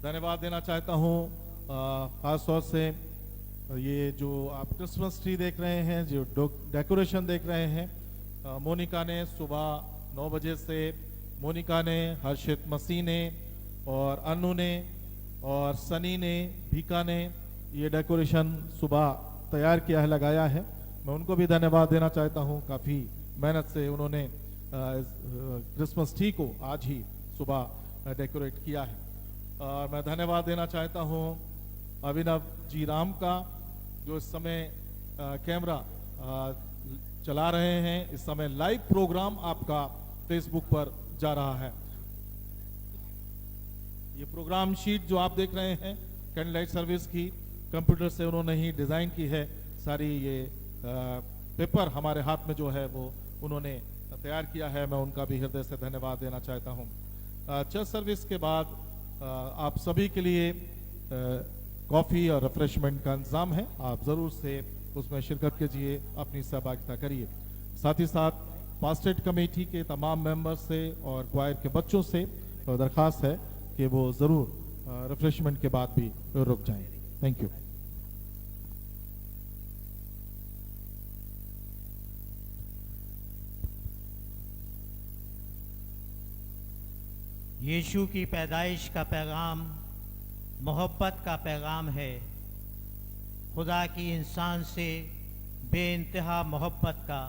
धन्यवाद देना चाहता हूं खास तौर से ये जो आप क्रिसमस ट्री देख रहे हैं, जो डेकोरेशन देख रहे हैं, मोनिका ने सुबह 9 बजे से, मोनिका ने, हर्षित मसीह ने और अनु ने और सनी ने, भीका ने ये डेकोरेशन सुबह तैयार किया है, लगाया है। मैं उनको भी धन्यवाद देना चाहता हूँ, काफ़ी मेहनत से उन्होंने क्रिसमस ट्री को आज ही सुबह डेकोरेट किया है। और मैं धन्यवाद देना चाहता हूँ अभिनव जी राम का, जो इस समय कैमरा चला रहे हैं। इस समय लाइव प्रोग्राम आपका फेसबुक पर जा रहा है। ये प्रोग्राम शीट जो आप देख रहे हैं कैंडल लाइट सर्विस की, कंप्यूटर से उन्होंने ही डिजाइन की है। सारी ये पेपर हमारे हाथ में जो है वो उन्होंने तैयार किया है, मैं उनका भी हृदय से धन्यवाद देना चाहता हूँ। चर्च सर्विस के बाद आप सभी के लिए कॉफ़ी और रिफ्रेशमेंट का इंतज़ाम है, आप ज़रूर से उसमें शिरकत कीजिए, अपनी सहभागिता करिए। साथ ही साथ पास्टेट कमेटी के तमाम मेंबर्स से और क्वायर के बच्चों से दरख्वास्त है कि वो ज़रूर रिफ्रेशमेंट के बाद भी रुक जाएं। Thank you. यीशु की पैदाइश का पैगाम मोहब्बत का पैगाम है। खुदा की इंसान से बेइंतहा मोहब्बत का,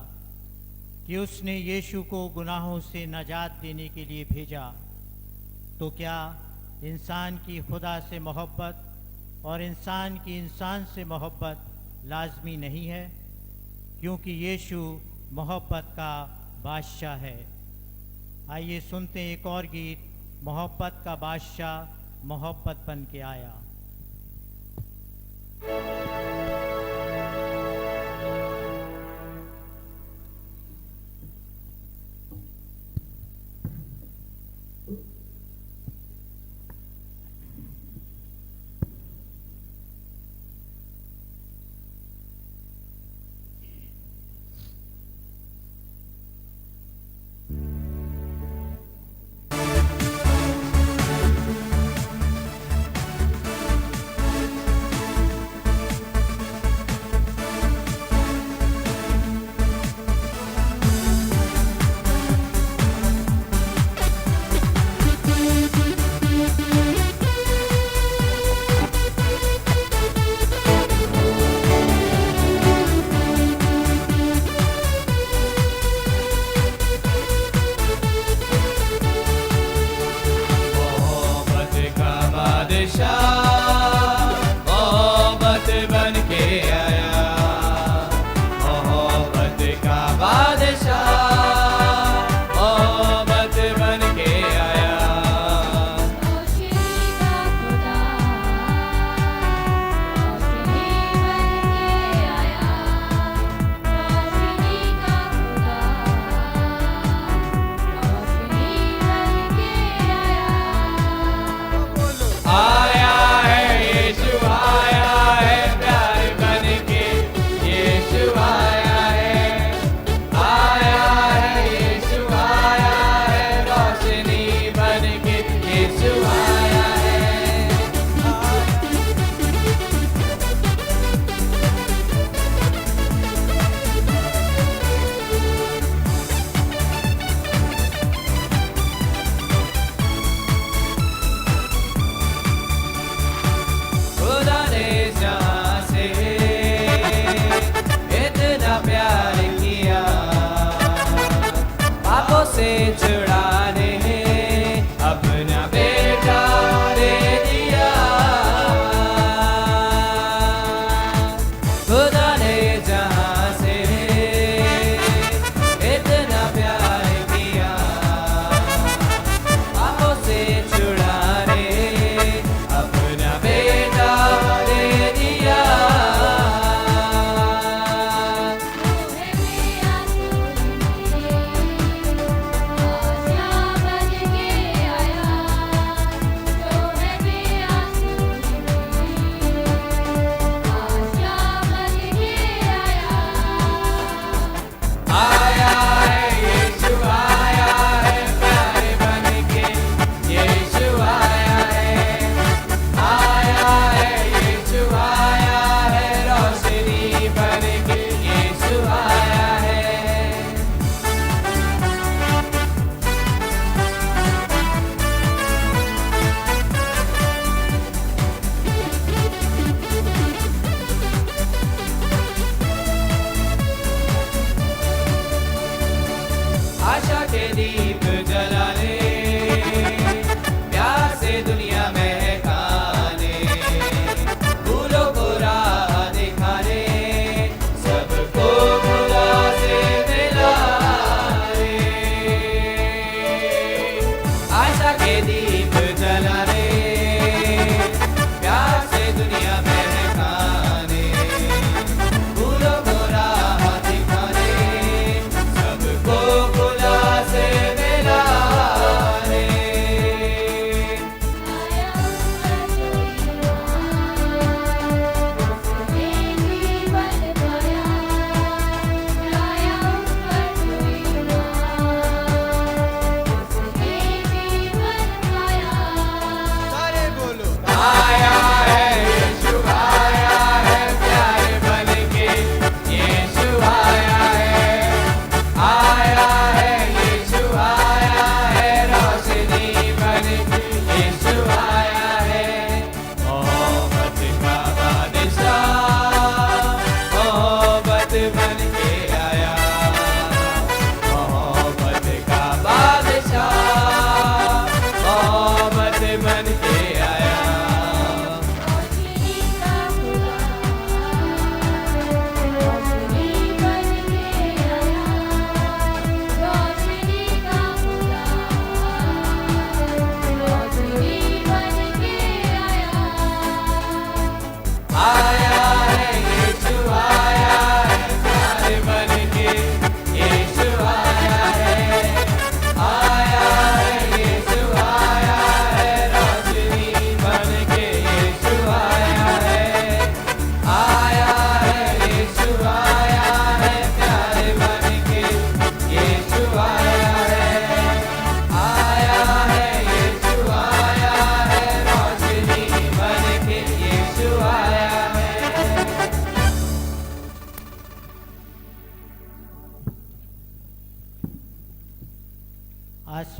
कि उसने यीशु को गुनाहों से नजात देने के लिए भेजा। तो क्या इंसान की खुदा से मोहब्बत और इंसान की इंसान से मोहब्बत लाजमी नहीं है? क्योंकि यीशु मोहब्बत का बादशाह है। आइए सुनते हैं एक और गीत, मोहब्बत का बादशाह मोहब्बत बन के आया।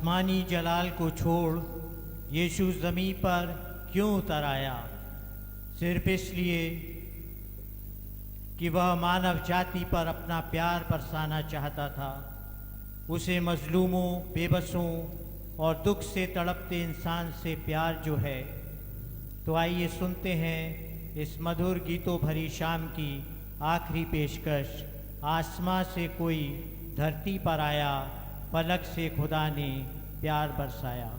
आसमानी जलाल को छोड़ यीशु ज़मीं पर क्यों उतर आया? सिर्फ इसलिए कि वह मानव जाति पर अपना प्यार बरसाना चाहता था। उसे मजलूमों, बेबसों और दुख से तड़पते इंसान से प्यार जो है। तो आइए सुनते हैं इस मधुर गीतों भरी शाम की आखिरी पेशकश, आसमां से कोई धरती पर आया, पलक से खुदा ने प्यार बरसाया।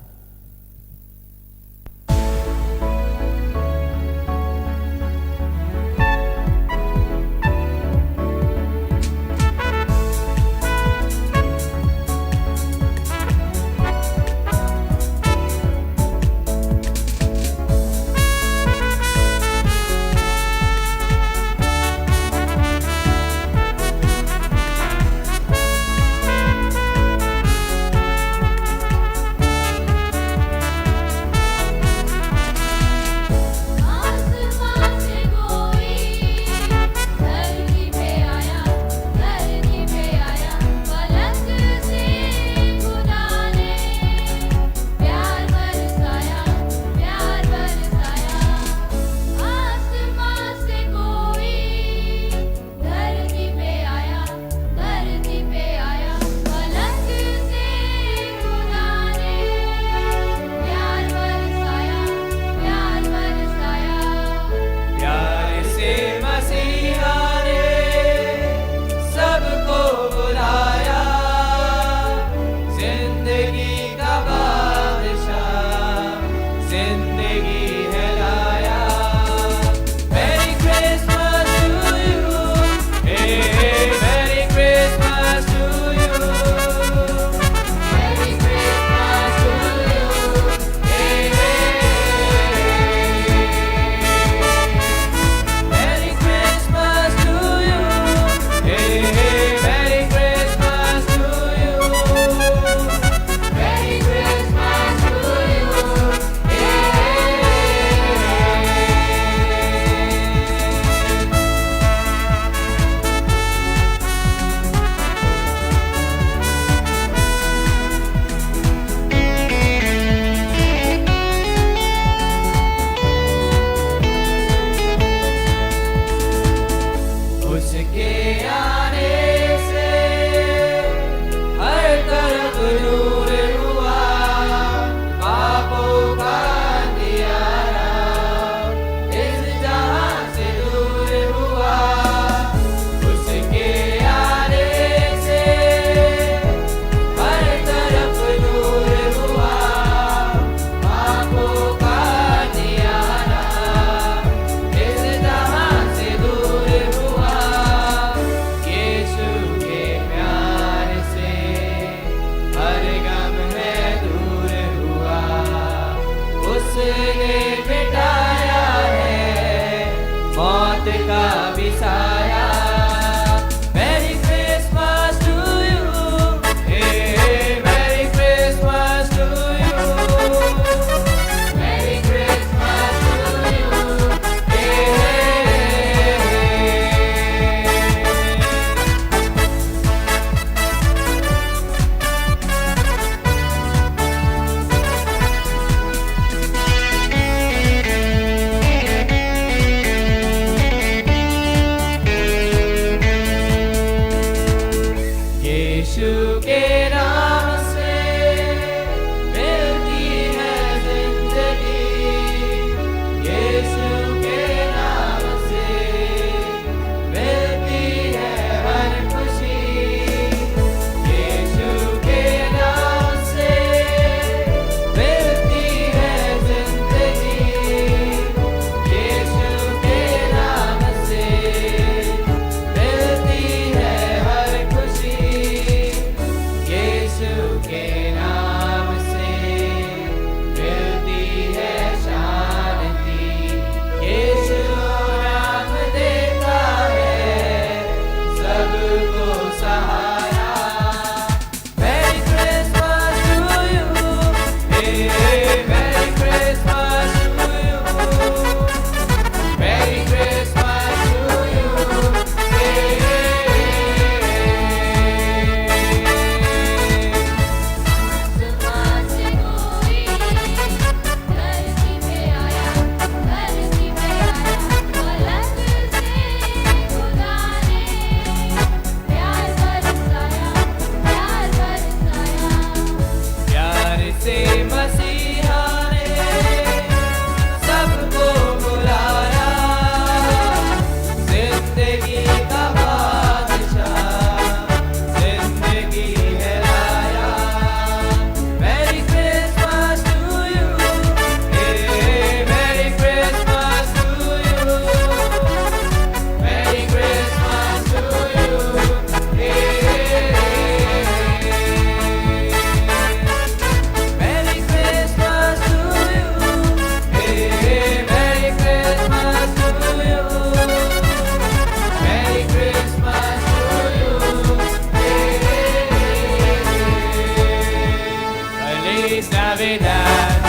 Navidad.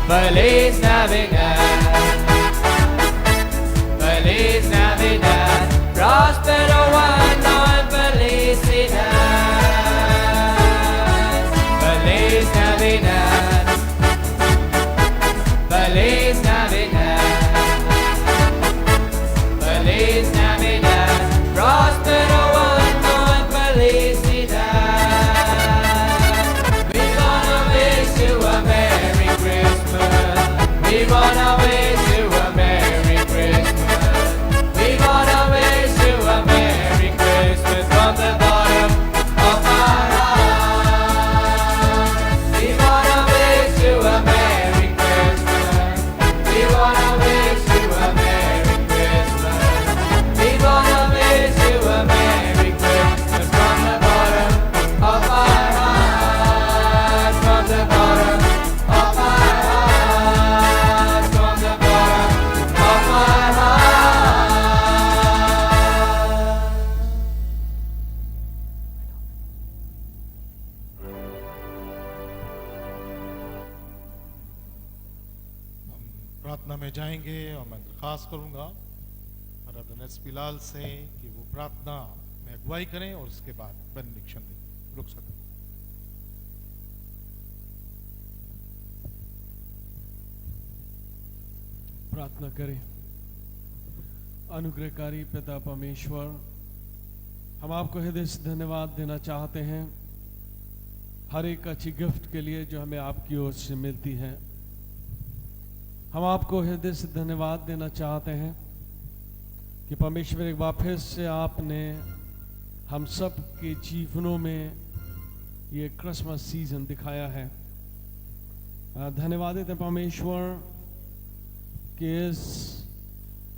Feliz Navidad. Feliz Navidad. Prospero año en felicidad. Feliz Navidad. Feliz Navidad. Feliz Navidad. Prospero año en felicidad. We wanna wish you a Merry Christmas. We wanna wish you a Merry Christmas. We wanna wish you a Merry Christmas from the bottom of our heart. We wanna wish you a Merry Christmas. We wanna wish you a Merry Christmas. We wanna wish you a Merry Christmas from the bottom of our heart. From the bottom of our heart. From the bottom of my heart. प्रार्थना में जाएंगे और मैं दरख्वास्त करूंगा ब्रदर एस.पी. लाल से कि वो प्रार्थना में अगुवाई करें और उसके बाद बेनिडिक्शन दें। रुक सकते हैं। प्रार्थना करें। अनुग्रहकारी पिता परमेश्वर, हम आपको हृदय से धन्यवाद देना चाहते हैं हर एक अच्छी गिफ्ट के लिए जो हमें आपकी ओर से मिलती है। हम आपको हृदय से धन्यवाद देना चाहते हैं कि परमेश्वर एक बार फिर से आपने हम सब के जीवनों में ये क्रिसमस सीजन दिखाया है। धन्यवाद देते हैं परमेश्वर कि इस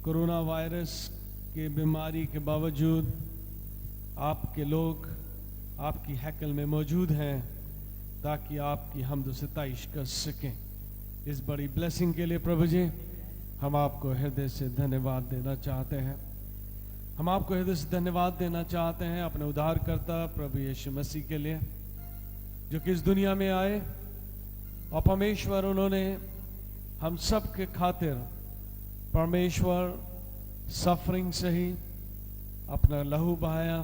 कोरोना वायरस के बीमारी के बावजूद आपके लोग आपकी हैकल में मौजूद हैं ताकि आपकी हमद सिताइश कर सकें। इस बड़ी ब्लेसिंग के लिए प्रभु जी हम आपको हृदय से धन्यवाद देना चाहते हैं। हम आपको हृदय से धन्यवाद देना चाहते हैं अपने उद्धारकर्ता प्रभु यीशु मसीह के लिए जो कि इस दुनिया में आए और परमेश्वर उन्होंने हम सब के खातिर परमेश्वर सफरिंग से ही अपना लहू बहाया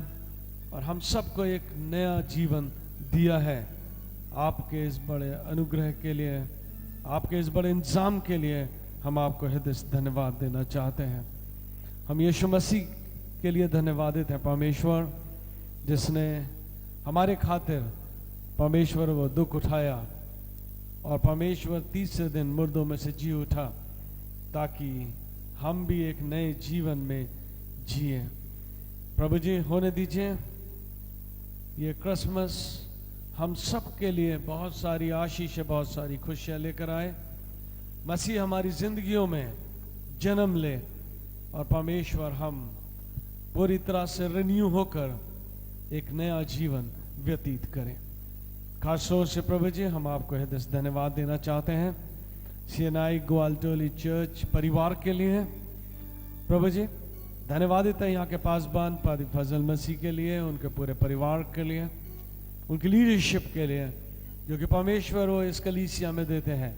और हम सबको एक नया जीवन दिया है। आपके इस बड़े अनुग्रह के लिए, आपके इस बड़े इंतजाम के लिए हम आपको हृदय से धन्यवाद देना चाहते हैं। हम यीशु मसीह के लिए धन्यवादित हैं परमेश्वर जिसने हमारे खातिर परमेश्वर वो दुख उठाया और परमेश्वर तीसरे दिन मुर्दों में से जी उठा ताकि हम भी एक नए जीवन में जिए। प्रभु जी होने दीजिए ये क्रिसमस हम सब के लिए बहुत सारी आशीष, बहुत सारी खुशियां लेकर आए। मसीह हमारी जिंदगियों में जन्म ले और परमेश्वर हम पूरी तरह से रिन्यू होकर एक नया जीवन व्यतीत करें। खास तौर से प्रभु जी हम आपको हृदय से धन्यवाद देना चाहते हैं सीएनआई ग्वालटोली चर्च परिवार के लिए। प्रभु जी धन्यवाद देते हैं यहाँ के पासबान पादी फजल मसीह के लिए, उनके पूरे परिवार के लिए, उनकी लीडरशिप के लिए जो कि परमेश्वर वो इस कलीसिया में देते हैं।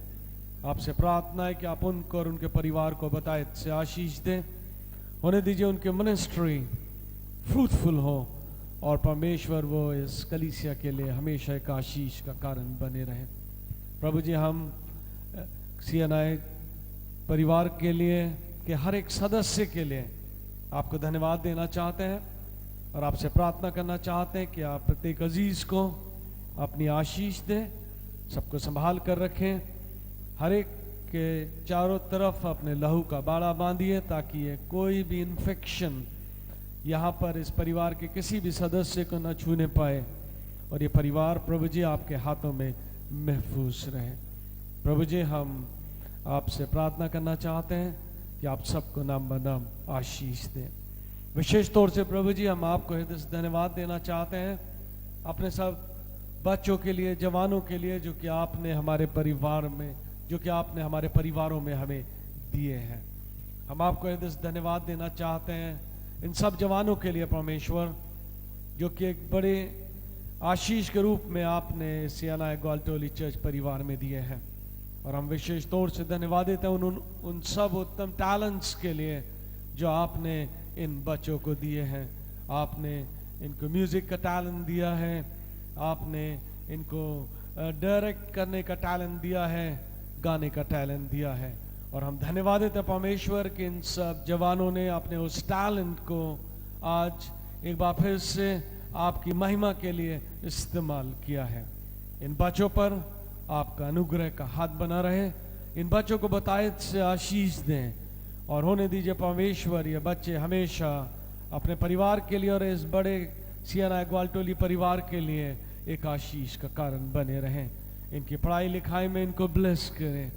आपसे प्रार्थना है कि आप उनको और उनके परिवार को बताए से आशीष दें। होने दीजिए उनके मिनिस्ट्री फ्रूटफुल हो और परमेश्वर वो इस कलीसिया के लिए हमेशा एक आशीष का कारण बने रहे। प्रभु जी हम सीएनआई परिवार के लिए के हर एक सदस्य के लिए आपको धन्यवाद देना चाहते हैं और आपसे प्रार्थना करना चाहते हैं कि आप प्रत्येक अजीज को अपनी आशीष दें, सबको संभाल कर रखें, हर एक के चारों तरफ अपने लहू का बाड़ा बांधिए ताकि ये कोई भी इन्फेक्शन यहाँ पर इस परिवार के किसी भी सदस्य को न छूने पाए और ये परिवार प्रभु जी आपके हाथों में महफूज रहे। प्रभु जी हम आपसे प्रार्थना करना चाहते हैं कि आप सबको नाम बनाम आशीष दें। विशेष तौर से प्रभु जी हम आपको हृदय से धन्यवाद देना चाहते हैं अपने सब बच्चों के लिए, जवानों के लिए जो कि आपने हमारे परिवार में, जो कि आपने हमारे परिवारों में हमें दिए हैं। हम आपको हृदय से धन्यवाद देना चाहते हैं इन सब जवानों के लिए परमेश्वर जो कि एक बड़े आशीष के रूप में आपने सियाना ग्वालटोली चर्च परिवार में दिए हैं। और हम विशेष तौर से धन्यवादित हैं उन सब उत्तम टैलेंट्स के लिए जो आपने इन बच्चों को दिए हैं। आपने इनको म्यूजिक का टैलेंट दिया है, आपने इनको डायरेक्ट करने का टैलेंट दिया है, गाने का टैलेंट दिया है। और हम धन्यवादित हैं परमेश्वर कि इन सब जवानों ने अपने उस टैलेंट को आज एक बार फिर से आपकी महिमा के लिए इस्तेमाल किया है। इन बच्चों पर आपका अनुग्रह का हाथ बना रहे, इन बच्चों को बतायत से आशीष दें और होने दीजिए परमेश्वर ये बच्चे हमेशा अपने परिवार के लिए और इस बड़े सियाना ग्वालटोली परिवार के लिए एक आशीष का कारण बने रहें। इनकी पढ़ाई लिखाई में इनको ब्लेस करें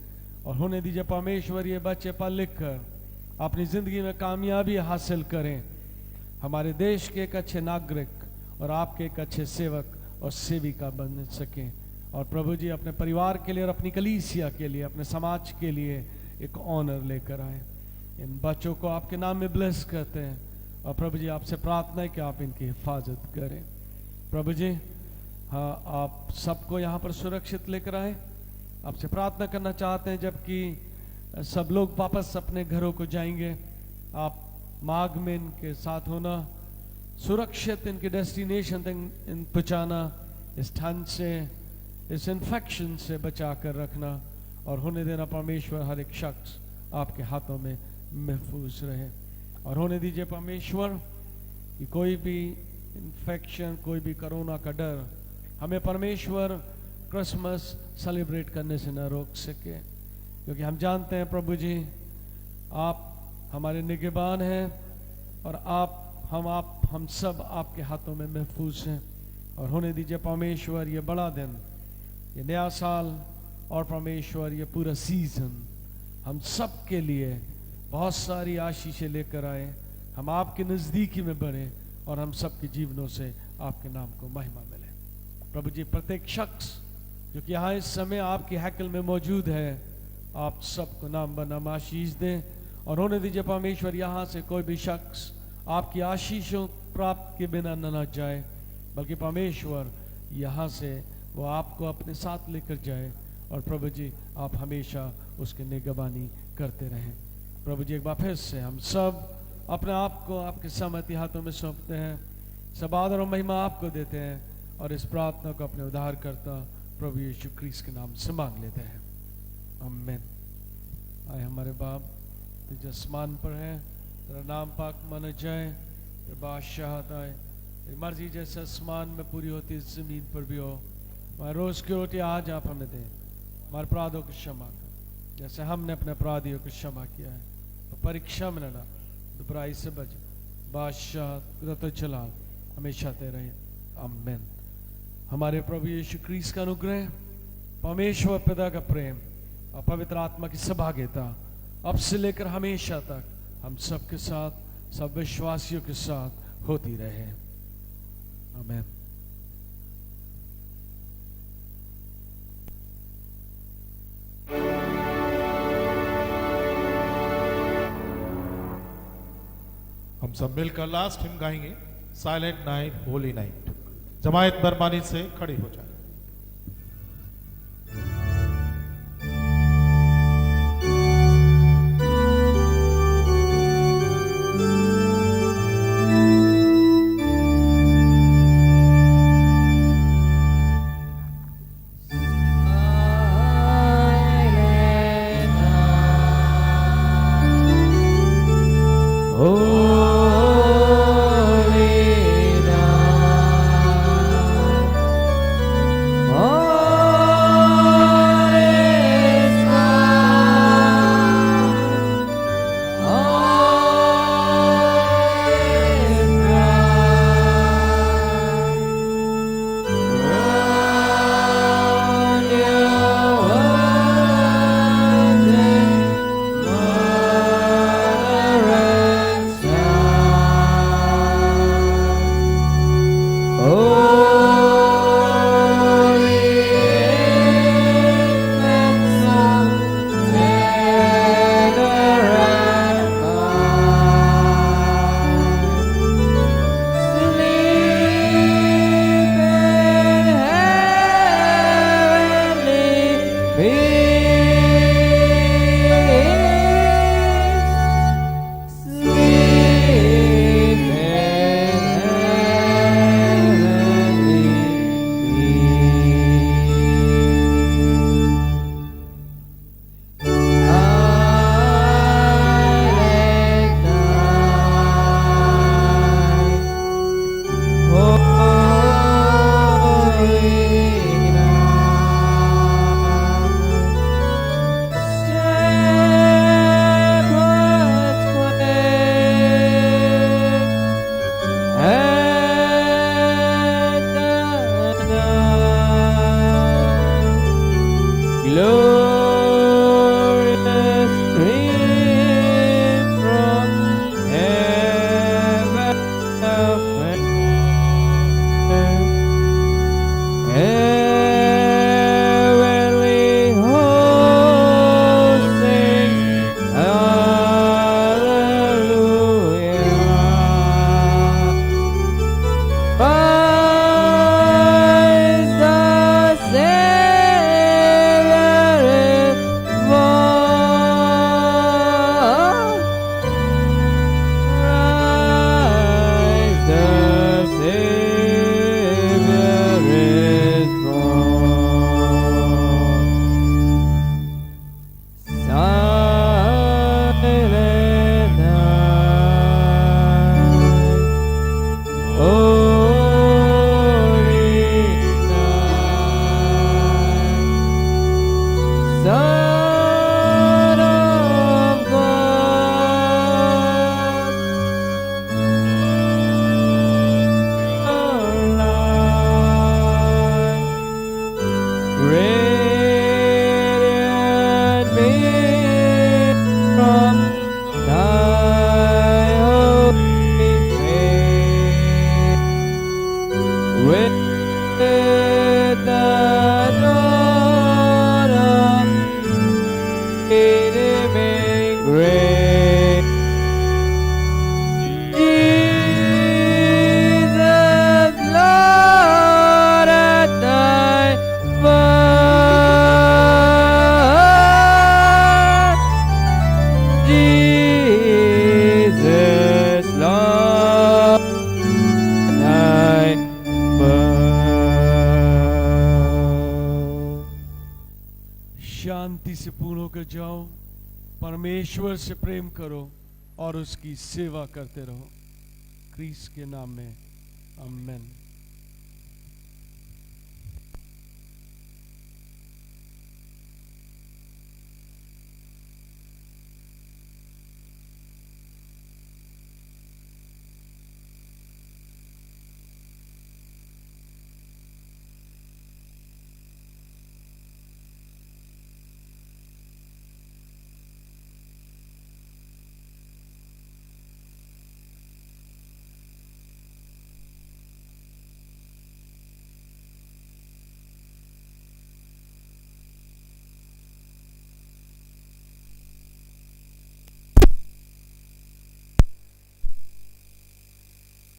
और होने दीजिए परमेश्वर ये बच्चे पढ़ लिख कर अपनी ज़िंदगी में कामयाबी हासिल करें, हमारे देश के एक अच्छे नागरिक और आपके एक अच्छे सेवक और सेविका बन सकें। और प्रभु जी अपने परिवार के लिए और अपनी कलीसिया के लिए, अपने समाज के लिए एक ऑनर लेकर आए। इन बच्चों को आपके नाम में ब्लेस करते हैं और प्रभु जी आपसे प्रार्थना है कि आप इनकी हिफाजत करें। प्रभु जी हाँ, आप सबको यहाँ पर सुरक्षित लेकर आए। आपसे प्रार्थना करना चाहते हैं जबकि सब लोग वापस अपने घरों को जाएंगे, आप मार्ग में इनके साथ होना, सुरक्षित इनके डेस्टिनेशन तक इन पहुँचाना, इस ठंड से, इस इन्फेक्शन से बचा कर रखना और होने देना परमेश्वर हर एक शख्स आपके हाथों में महफूज रहे। और होने दीजिए परमेश्वर कि कोई भी इन्फेक्शन, कोई भी कोरोना का डर हमें परमेश्वर क्रिसमस सेलिब्रेट करने से न रोक सके, क्योंकि हम जानते हैं प्रभु जी आप हमारे निगहबान हैं और हम सब आपके हाथों में महफूज हैं। और होने दीजिए परमेश्वर ये बड़ा दिन, ये नया साल और परमेश्वर ये पूरा सीजन हम सब के लिए बहुत सारी आशीषें लेकर आए, हम आपके नज़दीकी में बढ़े और हम सबके जीवनों से आपके नाम को महिमा मिले। प्रभु जी प्रत्येक शख्स जो कि यहाँ इस समय आपकी हैकल में मौजूद है, आप सबको नाम बनाम आशीष दें। और होने दीजिए परमेश्वर यहाँ से कोई भी शख्स आपकी आशीषों प्राप्त के बिना न जाए, बल्कि परमेश्वर यहाँ से वो आपको अपने साथ लेकर जाए और प्रभु जी आप हमेशा उसकी निगरानी करते रहें। प्रभु जी एक बार फिर से हम सब अपने आप को आपके सामर्थ्य हाथों में सौंपते हैं, सब आदर और महिमा आपको देते हैं और इस प्रार्थना को अपने उद्धारकर्ता प्रभु यीशु क्रिस्त के नाम से मांग लेते हैं, आमीन। आए हमारे बाप तुझे आसमान पर है, तेरा नाम पाक माना जाए, तेरी बादशाहत आए, तेरी मर्जी जैसे आसमान में पूरी होती है जमीन पर भी हो। हमारे रोज की रोटी आज आप हमें दें, हमारे अपराधों को क्षमा कर जैसे हमने अपने अपराधियों को क्षमा किया है, तो परीक्षा में न डाल, बुराई से बच, बादशाह कुदरत और जलाल हमेशा तेरे रहे, आमीन। हमारे प्रभु यीशु क्रिस्त का अनुग्रह, परमेश्वर पिता का प्रेम और पवित्र आत्मा की सहभागिता अब से लेकर हमेशा तक हम सबके साथ, सब विश्वासियों के साथ होती रहे, आमीन। हम सब मिलकर लास्ट हिम गाएंगे, साइलेंट नाइट होली नाइट। जमायत बरमानी से खड़ी हो जाए। Holy night. glorious stream from heaven above. Heavenly hosts sing hallelujah. Christ the Savior is born. Christ the Savior is born. Silent night, holy night, Son of God, alive, radiant beam from thy holy face, with the dawn of redeeming grace. Jesus, Lord, at thy birth. Jesus, Lord, at thy birth. शांति से पूर्ण होकर जाओ, परमेश्वर से प्रेम करो और उसकी सेवा करते रहो। क्रीस के नाम में आमेन।